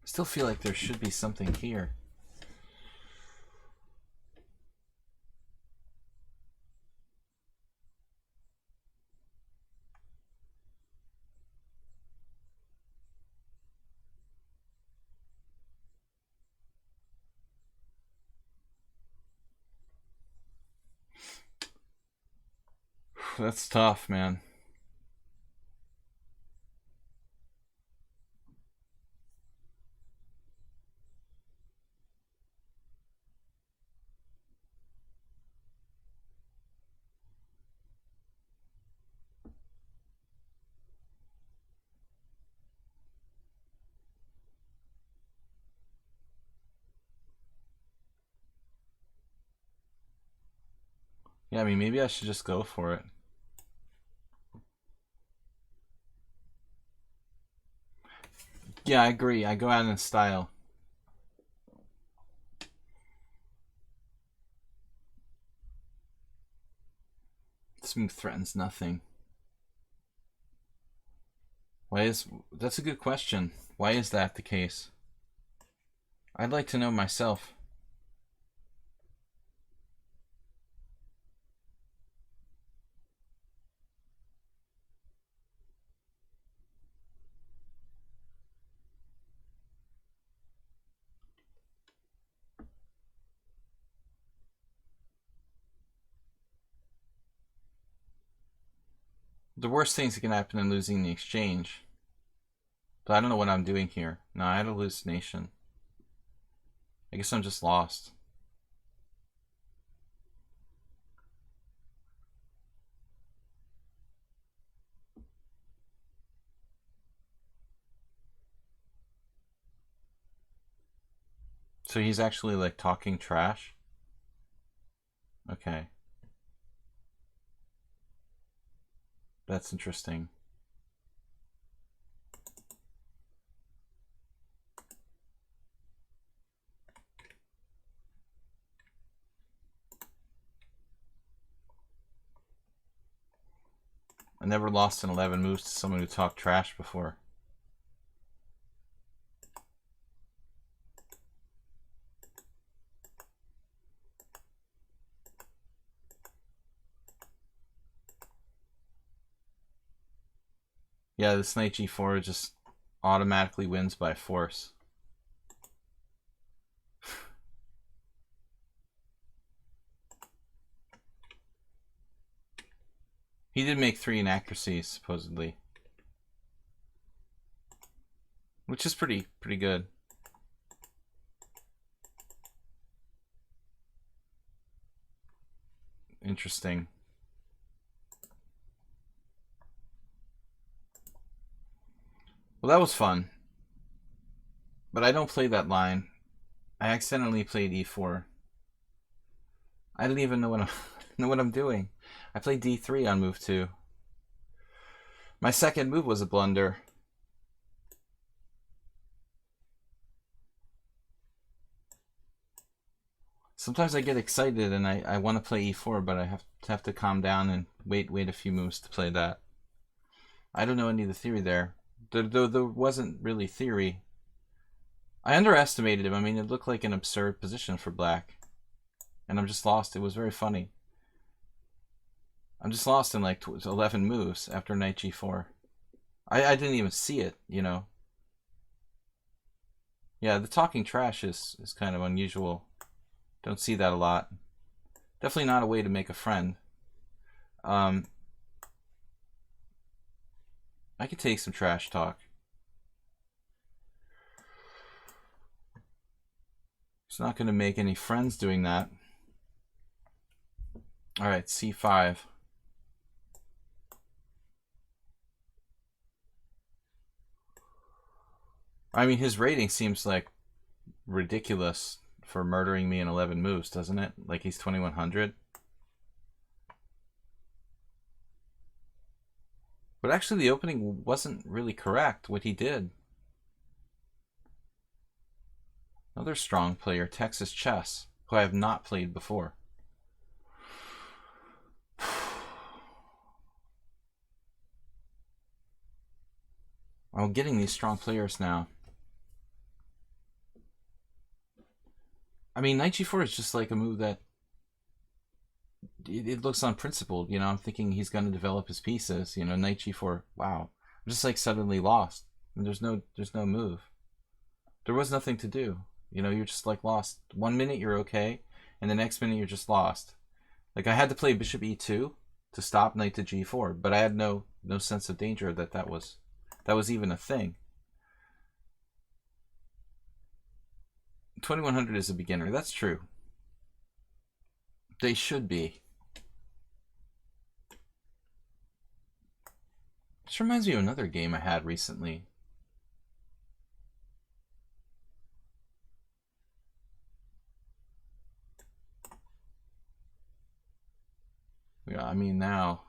I still feel like there should be something here. That's tough, man. Yeah, I mean, maybe I should just go for it. Yeah, I agree. I go out in style. This move threatens nothing. That's a good question. Why is that the case? I'd like to know myself. The worst things that can happen in losing the exchange. But I don't know what I'm doing here. No, I had a hallucination. I guess I'm just lost. So he's actually like talking trash? Okay. That's interesting. I never lost in 11 moves to someone who talked trash before. Yeah, this knight g4 just automatically wins by force. He did make 3 inaccuracies, supposedly. Which is pretty good. Interesting. Well, that was fun. But I don't play that line. I accidentally played e4. I didn't even know what I'm doing. I played d3 on move 2. My second move was a blunder. Sometimes I get excited and I want to play e4, but I have to calm down and wait a few moves to play that. I don't know any of the theory there. There wasn't really theory. I underestimated him. I mean, it looked like an absurd position for black. And I'm just lost. It was very funny. I'm just lost in like 11 moves after knight g4. I didn't even see it, you know. Yeah, the talking trash is kind of unusual. Don't see that a lot. Definitely not a way to make a friend. I could take some trash talk. It's not going to make any friends doing that. All right, c5. I mean, his rating seems like ridiculous for murdering me in 11 moves, doesn't it? Like he's 2100. But actually the opening wasn't really correct, what he did. Another strong player, Texas Chess, who I have not played before. I'm getting these strong players now. I mean, knight g4 is just like a move that it looks unprincipled, you know. I'm thinking he's going to develop his pieces, you know. Knight g4, wow. I'm just like suddenly lost. I mean, there's no move. There was nothing to do. You know, you're just like lost. 1 minute you're okay, and the next minute you're just lost. Like I had to play bishop e2, to stop knight to g4, but I had no sense of danger that was even a thing. 2100 is a beginner. That's true. They should be. This reminds me of another game I had recently. Yeah, I mean now.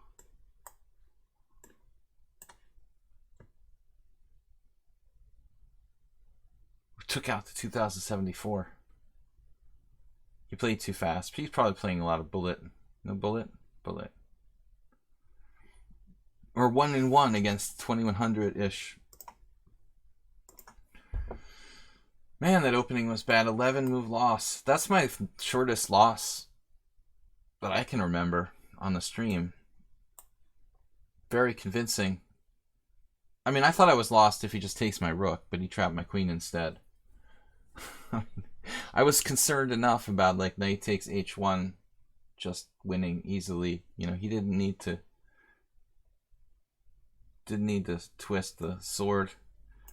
We took out the 2074. He played too fast. He's probably playing a lot of bullet. No bullet? Bullet. Or 1-1 against 2100-ish. Man, that opening was bad. 11 move loss. That's my shortest loss that I can remember on the stream. Very convincing. I mean, I thought I was lost if he just takes my rook, but he trapped my queen instead. I was concerned enough about like knight takes h1 just winning easily. You know, he didn't need to twist the sword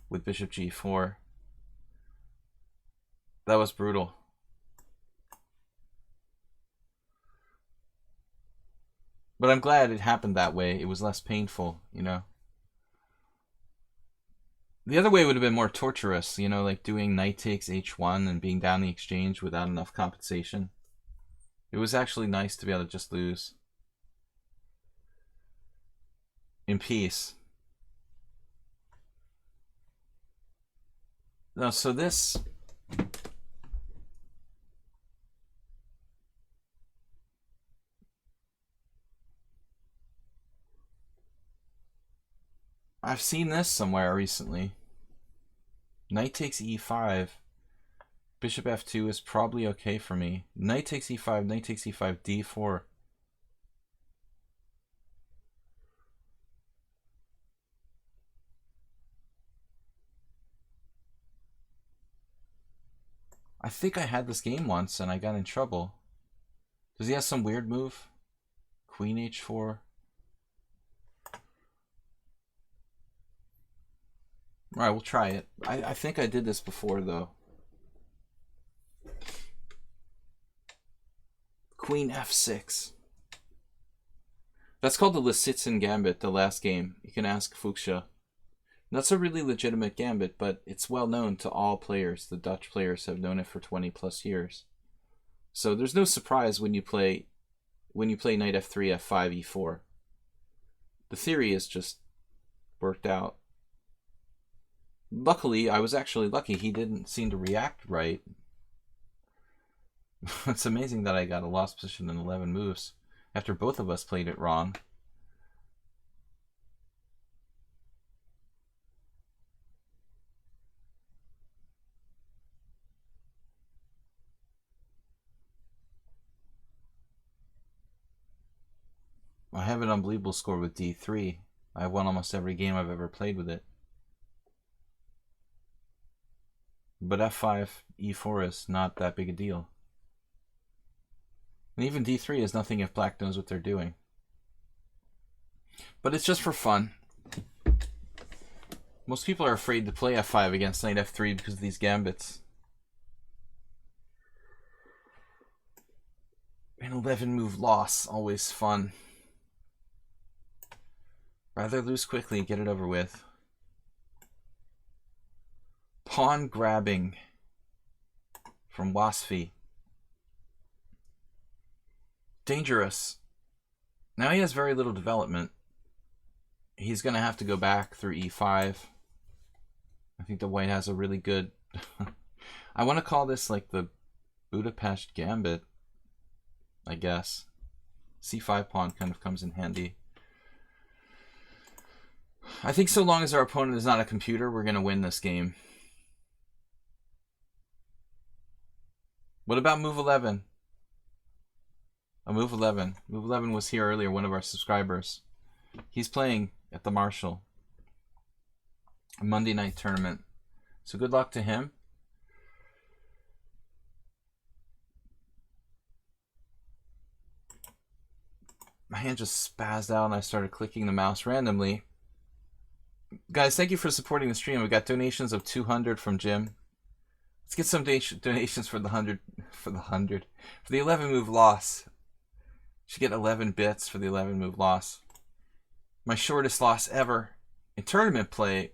with bishop g4. That was brutal. But I'm glad it happened that way. It was less painful, you know. The other way would have been more torturous, you know, like doing knight takes h1 and being down the exchange without enough compensation. It was actually nice to be able to just lose in peace. No, so this... I've seen this somewhere recently. Knight takes e5. Bishop f2 is probably okay for me. Knight takes e5, knight takes e5, d4. I think I had this game once and I got in trouble. Does he have some weird move? Queen h4. Alright, we'll try it. I think I did this before, though. Queen f6. That's called the Lichess gambit, the last game. You can ask Fuchsia. That's a really legitimate gambit, but it's well known to all players. The Dutch players have known it for 20 plus years. So there's no surprise when you play knight f3, f5, e4. The theory is just worked out. Luckily, I was actually lucky. He didn't seem to react right. It's amazing that I got a lost position in 11 moves after both of us played it wrong. I have an unbelievable score with d3. I've won almost every game I've ever played with it. But f5, e4 is not that big a deal. And even d3 is nothing if black knows what they're doing. But it's just for fun. Most people are afraid to play f5 against knight f3 because of these gambits. An 11 move loss, always fun. Rather lose quickly, get it over with. Pawn grabbing from Wasfi. Dangerous. Now he has very little development. He's going to have to go back through e5. I think the white has a really good... I want to call this like the Budapest gambit, I guess. c5 pawn kind of comes in handy. I think so long as our opponent is not a computer, we're going to win this game. What about move 11? Move 11. Move 11 was here earlier, one of our subscribers. He's playing at the Marshall. A Monday night tournament. So good luck to him. my hand just spazzed out and I started clicking the mouse randomly. Guys, thank you for supporting the stream. We got donations of 200 from Jim. Let's get some donations for the 100 for the 11 move loss. Should get 11 bits for the 11 move loss. My shortest loss ever in tournament play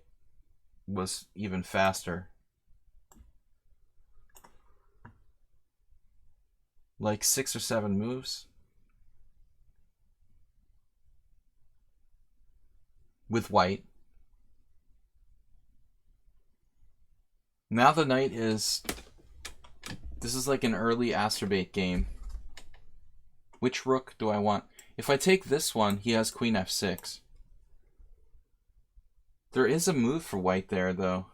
was even faster. Like 6 or 7 moves. With white. Now the knight is... This is like an early Astrobate game. Which rook do I want? If I take this one, he has queen f6. There is a move for white there, though.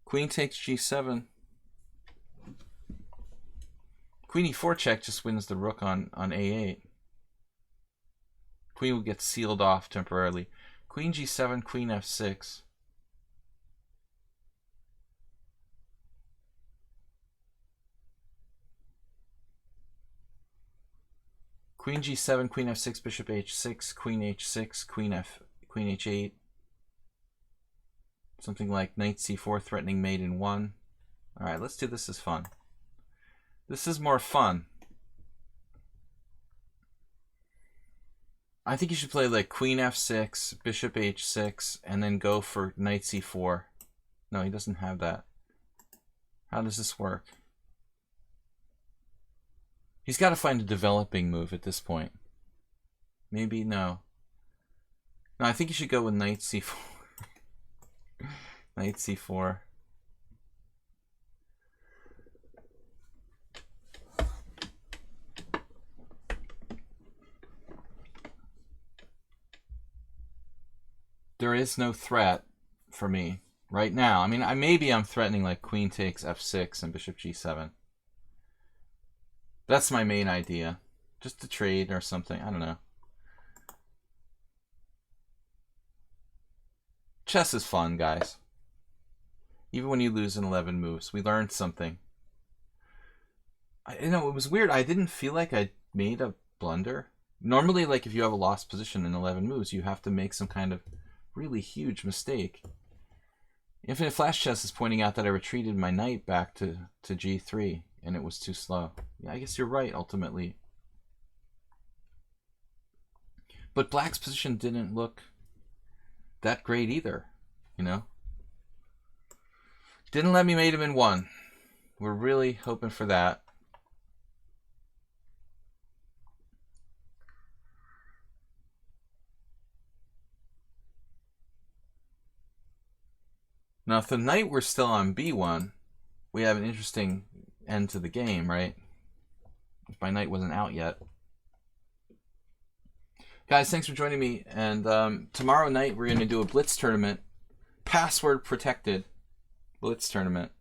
Queen takes g7. Queen e4 check just wins the rook on a8. Queen will get sealed off temporarily. Queen g7, queen f6. Queen g7, queen f6, bishop h6, queen h6, queen h8. Something like knight c4 threatening mate in 1. Alright, let's do this as fun. This is more fun. I think you should play like queen f6, bishop h6, and then go for knight c4. No, he doesn't have that. How does this work? He's got to find a developing move at this point. Maybe, no. No, I think you should go with knight c4. Knight c4. There is no threat for me right now. I mean, maybe I'm threatening like queen takes f6 and bishop g7. That's my main idea. Just to trade or something. I don't know. Chess is fun, guys. Even when you lose in 11 moves, we learned something. You know, it was weird. I didn't feel like I made a blunder. Normally, like if you have a lost position in 11 moves, you have to make some kind of really huge mistake. Infinite Flash Chess is pointing out that I retreated my knight back to g3, and it was too slow. Yeah, I guess you're right, ultimately. But Black's position didn't look that great either, you know? Didn't let me mate him in 1. We're really hoping for that. Now, if the knight were still on b1, we have an interesting end to the game, right? If my knight wasn't out yet. Guys, thanks for joining me. And tomorrow night, we're going to do a blitz tournament. Password protected blitz tournament.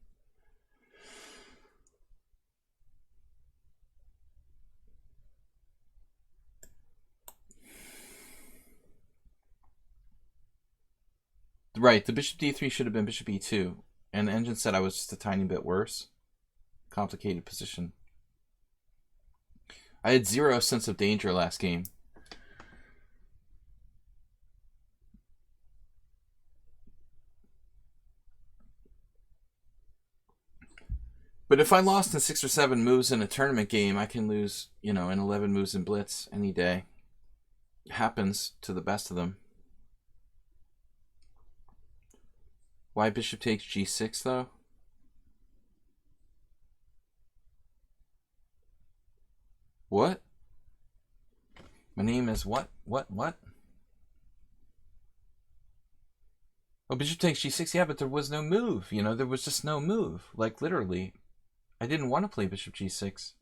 Right, the bishop d3 should have been bishop e2. And the engine said I was just a tiny bit worse. Complicated position. I had 0 sense of danger last game. But if I lost in 6 or 7 moves in a tournament game, I can lose, you know, in 11 moves in blitz any day. It happens to the best of them. Why bishop takes g6, though? What? My name is what? What? Oh, bishop takes g6. Yeah, but there was no move. You know, there was just no move. Like, literally. I didn't want to play bishop g6.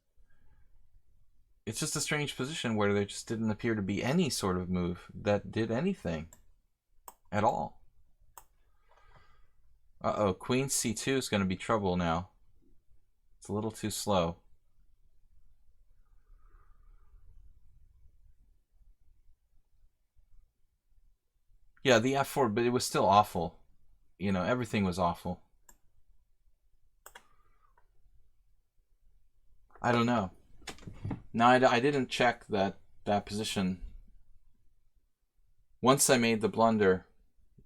It's just a strange position where there just didn't appear to be any sort of move that did anything at all. Uh-oh, queen c2 is going to be trouble now. It's a little too slow. Yeah, the f4, but it was still awful. You know, everything was awful. I don't know. No, I didn't check that position. Once I made the blunder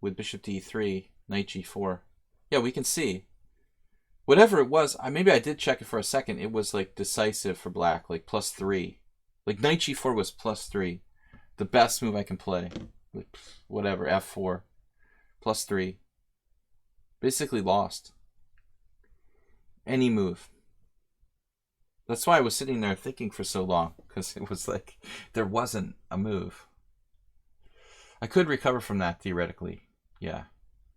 with bishop d3, knight g4. Yeah, we can see. Whatever it was, maybe I did check it for a second. It was like decisive for black, like +3. Like knight g4 was +3. The best move I can play. Whatever, f4. +3. Basically lost. Any move. That's why I was sitting there thinking for so long, because it was like there wasn't a move. I could recover from that theoretically. Yeah.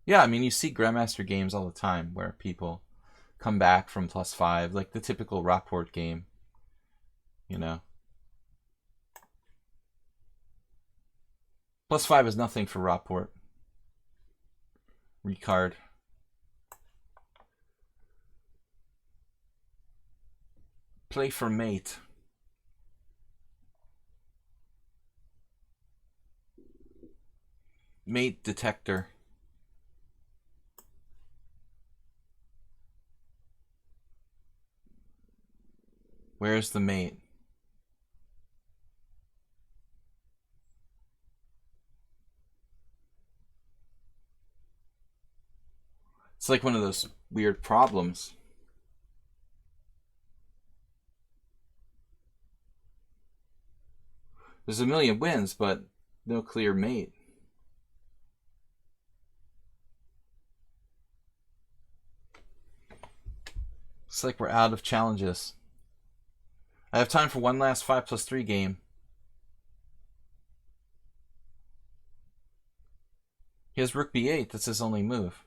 Yeah, I mean, you see Grandmaster games all the time where people come back from +5, like the typical Rockport game. You know. +5 is nothing for Rockport. Recard. Play for mate. Mate detector. Where's the mate? It's like one of those weird problems. There's a million wins, but no clear mate. It's like we're out of challenges. I have time for one last 5+3 game. He has rook b8. That's his only move.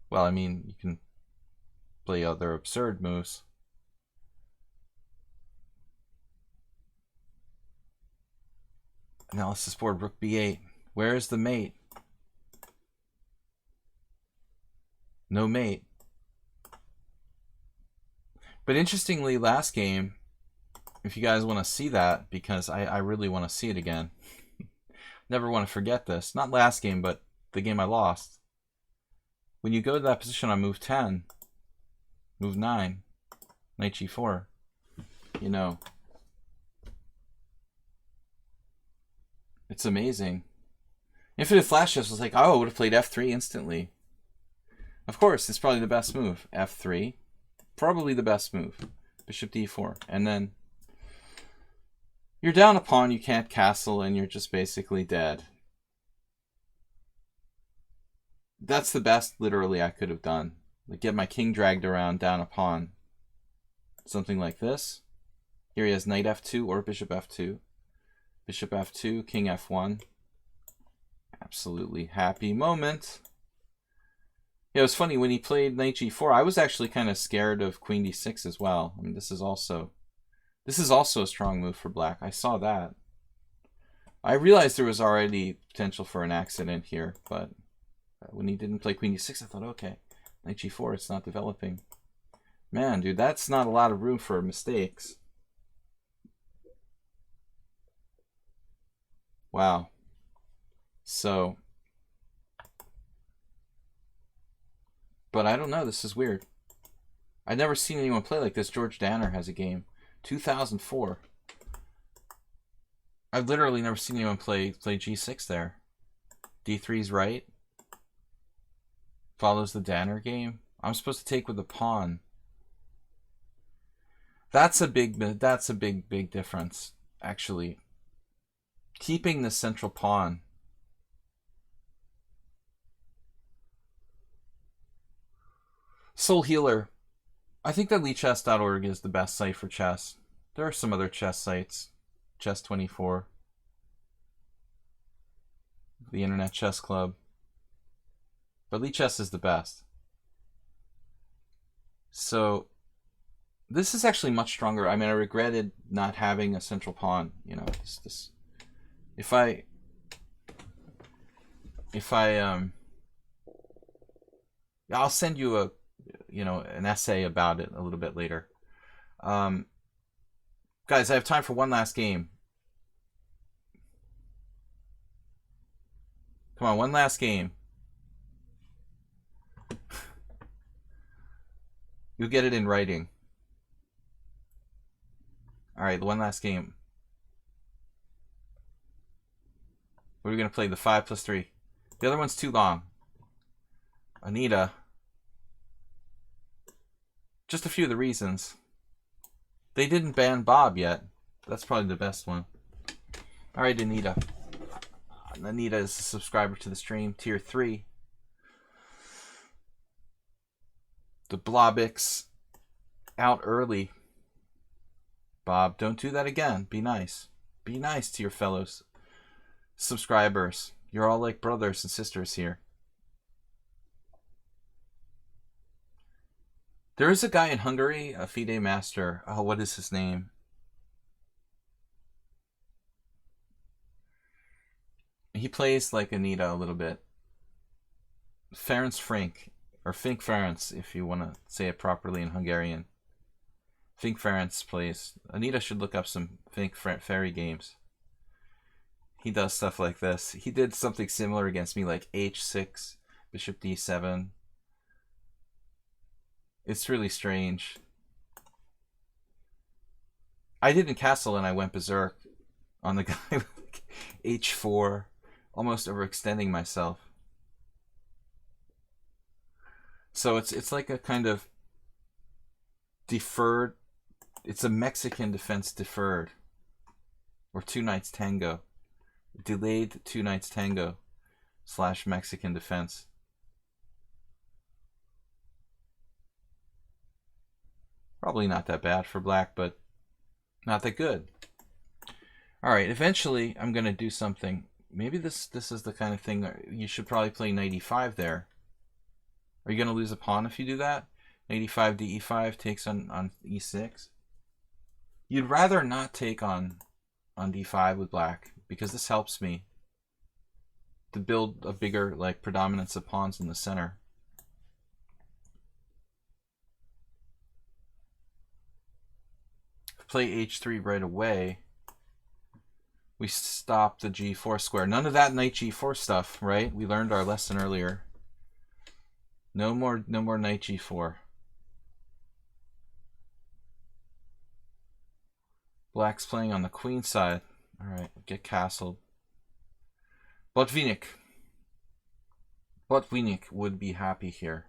Well, I mean, you can play other absurd moves. Analysis board, rook b8. Where is the mate? No mate. But interestingly, last game, if you guys want to see that, because I really want to see it again. Never want to forget this. Not last game, but the game I lost. When you go to that position on move 10, move 9, knight g4, you know, it's amazing. Infinite Flashes was like, oh, I would have played f3 instantly. Of course, it's probably the best move. f3, probably the best move. Bishop d4, and then you're down a pawn, you can't castle, and you're just basically dead. That's the best, literally, I could have done. Like, get my king dragged around, down a pawn. Something like this. Here he has knight f2 or bishop f2. Bishop f2, king f1. Absolutely happy moment. Yeah, it was funny, when he played knight g4, I was actually kind of scared of queen d6 as well. I mean, this is also a strong move for black. I saw that. I realized there was already potential for an accident here, but when he didn't play queen d6, I thought, okay, knight g4, it's not developing. Man, dude, that's not a lot of room for mistakes. Wow. So, but I don't know, this is weird. I've never seen anyone play like this. George Danner has a game. 2004. I've literally never seen anyone play g6 there. d3's right. Follows the Danner game. I'm supposed to take with the pawn. That's a big difference, actually. Keeping the central pawn. Soul Healer. I think that lichess.org is the best site for chess. There are some other chess sites. Chess24. The Internet Chess Club. But lichess is the best. So, this is actually much stronger. I mean, I regretted not having a central pawn. You know, I'll send you an essay about it a little bit later. Guys, I have time for one last game. Come on, one last game. You'll get it in writing. All right. Alright, one last game. What are we going to play? The 5+3. The other one's too long. Anita. Just a few of the reasons. They didn't ban Bob yet. That's probably the best one. Alright, Anita. Anita is a subscriber to the stream. Tier 3. The Blobix out early. Bob, don't do that again. Be nice. Be nice to your fellows subscribers. You're all like brothers and sisters here. There is a guy in Hungary, a FIDE master. Oh, what is his name? He plays like Anita a little bit. Ferenc Frink, or Fink Ferenc, if you want to say it properly in Hungarian. Fink Ferenc plays. Anita should look up some Fink Fairy games. He does stuff like this. He did something similar against me, like h6, bishop d7. It's really strange. I didn't castle and I went berserk on the guy with h4, almost overextending myself. So it's like a kind of deferred, it's a Mexican defense deferred, or two knights tango, delayed two knights tango / Mexican defense. Probably not that bad for black, but not that good. Alright, eventually I'm going to do something. Maybe this is the kind of thing you should probably play knight e5 there. Are you going to lose a pawn if you do that? Knight e5, d5 takes on e6. You'd rather not take on d5 with black, because this helps me to build a bigger like predominance of pawns in the center. Play h3 right away, we stop the g4 square. None of that knight g4 stuff, right? We learned our lesson earlier. No more knight g4. Black's playing on the queen side. All right, get castled. Botvinnik would be happy here.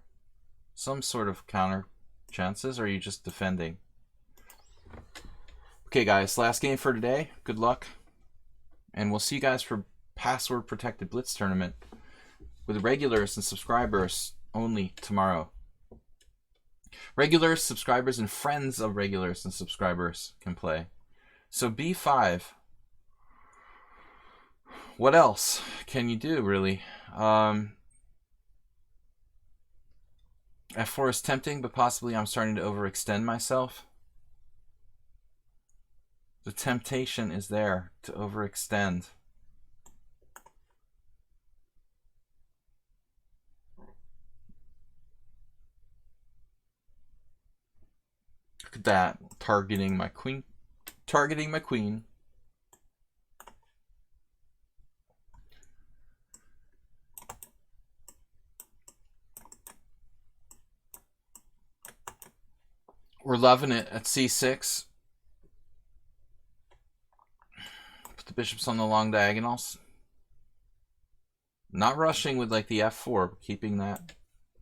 Some sort of counter chances, or are you just defending? Okay, guys, last game for today. Good luck. And we'll see you guys for password protected blitz tournament with regulars and subscribers only tomorrow. Regulars, subscribers, and friends of regulars and subscribers can play. So b5. What else can you do, really? F4 is tempting, but possibly I'm starting to overextend myself. The temptation is there to overextend. Look at that, targeting my queen. Targeting my queen. We're loving it at c6. Put the bishops on the long diagonals. Not rushing with like the f4, but keeping that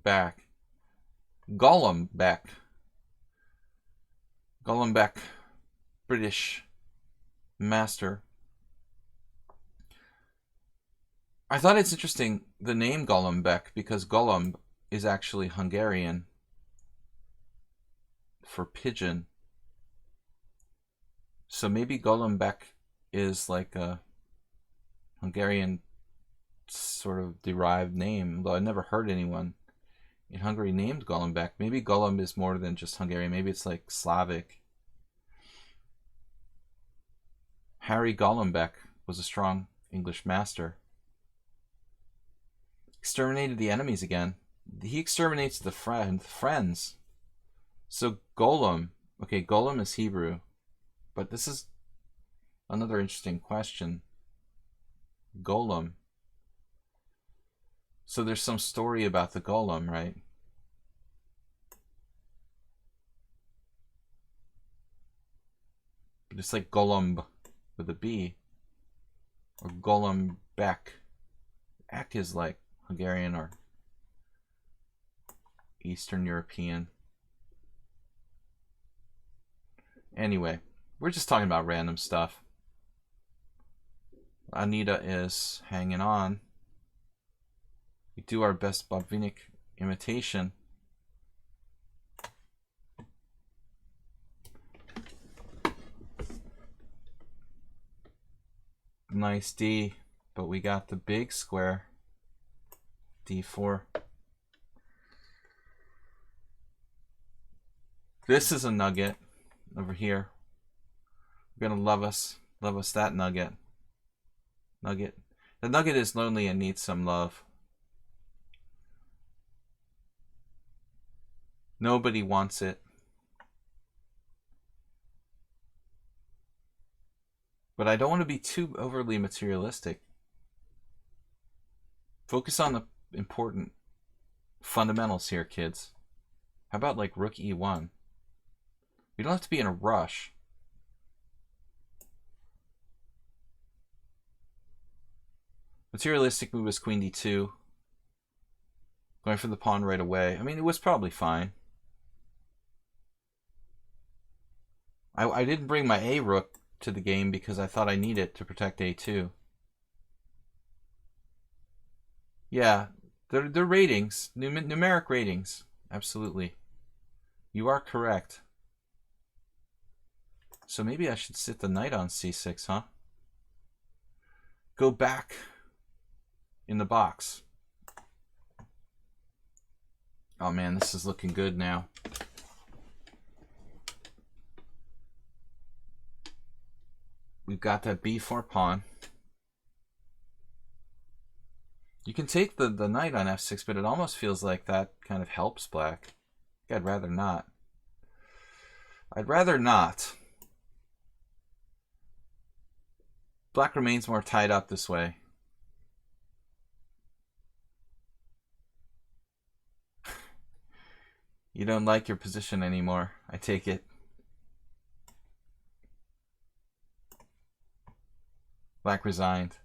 back. Golombek. Golombek, British master. I thought it's interesting, the name Golombek, because Golomb is actually Hungarian for pigeon. So maybe Golombek is like a Hungarian sort of derived name, though I never heard anyone in Hungary named Golombek. Maybe Golomb is more than just Hungarian. Maybe it's like Slavic. Harry Golombek was a strong English master. Exterminated the enemies again. He exterminates the friends. So Golem. Okay, Golem is Hebrew. But this is another interesting question. Golem. So there's some story about the golem, right? But it's like Golumb with a B. Or Golumbek. Ek is like Hungarian or Eastern European. Anyway, we're just talking about random stuff. Anita is hanging on. We do our best Bobvinic imitation. Nice D, but we got the big square. D4. This is a nugget over here. We're gonna love us that nugget. The nugget is lonely and needs some love. Nobody wants it. But I don't want to be too overly materialistic. Focus on the important fundamentals here, kids. How about like rook e1? We don't have to be in a rush. Materialistic move is queen d2. Going for the pawn right away. I mean, it was probably fine. I didn't bring my a rook to the game because I thought I needed it to protect a2. Yeah, they're ratings, numeric ratings. Absolutely. You are correct. So maybe I should sit the knight on c6, huh? Go back in the box. Oh man, this is looking good now. We've got that b4 pawn. You can take the knight on f6, but it almost feels like that kind of helps black. I'd rather not. I'd rather not. Black remains more tied up this way. You don't like your position anymore, I take it. Black resigned.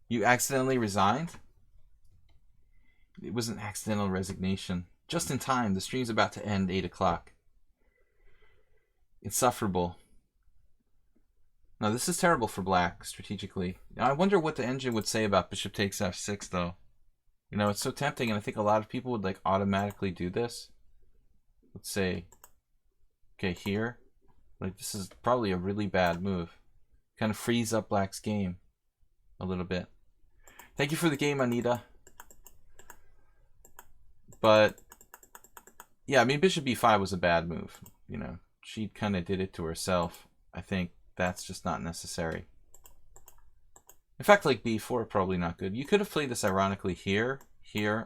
You accidentally resigned? It was an accidental resignation. Just in time. The stream's about to end 8 o'clock. Insufferable. Now this is terrible for black, strategically. Now, I wonder what the engine would say about bishop takes f6, though. You know, it's so tempting, and I think a lot of people would like automatically do this. Let's say, okay, here. Like, this is probably a really bad move. Kind of frees up black's game a little bit. Thank you for the game, Anita. But yeah, I mean, bishop b5 was a bad move. You know, she kind of did it to herself. I think that's just not necessary. In fact, like b4, probably not good. You could have played this ironically here.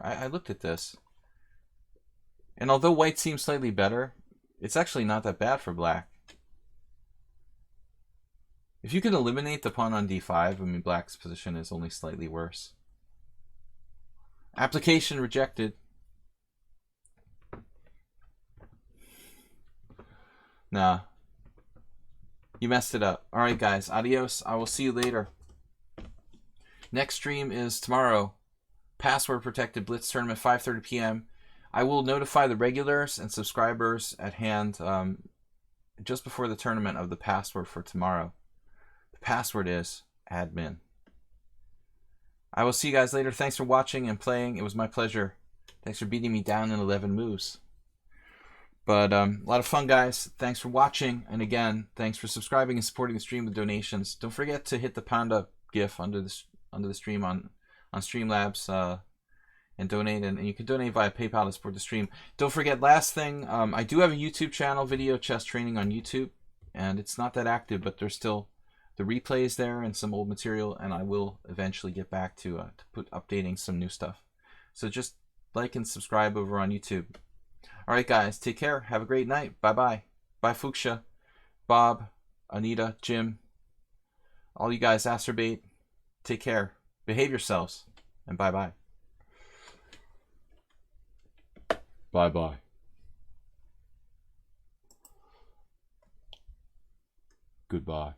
I looked at this. And although white seems slightly better, it's actually not that bad for black. If you can eliminate the pawn on d5, I mean, black's position is only slightly worse. Application rejected. Nah. You messed it up. Alright, guys. Adios. I will see you later. Next stream is tomorrow. Password protected Blitz tournament, 5:30 p.m. I will notify the regulars and subscribers at hand just before the tournament of the password for tomorrow. Password is admin. I will see you guys later. Thanks for watching and playing. It was my pleasure. Thanks for beating me down in 11 moves. But a lot of fun, guys. Thanks for watching. And again, thanks for subscribing and supporting the stream with donations. Don't forget to hit the panda gif under the stream on Streamlabs and donate. And you can donate via PayPal to support the stream. Don't forget, last thing, I do have a YouTube channel, Video Chess Training on YouTube. And it's not that active, but there's still the replays there and some old material, and I will eventually get back to updating some new stuff. So just like and subscribe over on YouTube. All right, guys, take care. Have a great night. Bye-bye. Bye, Fuchsia, Bob, Anita, Jim, all you guys, Acerbate. Take care. Behave yourselves, and bye-bye. Bye-bye. Goodbye.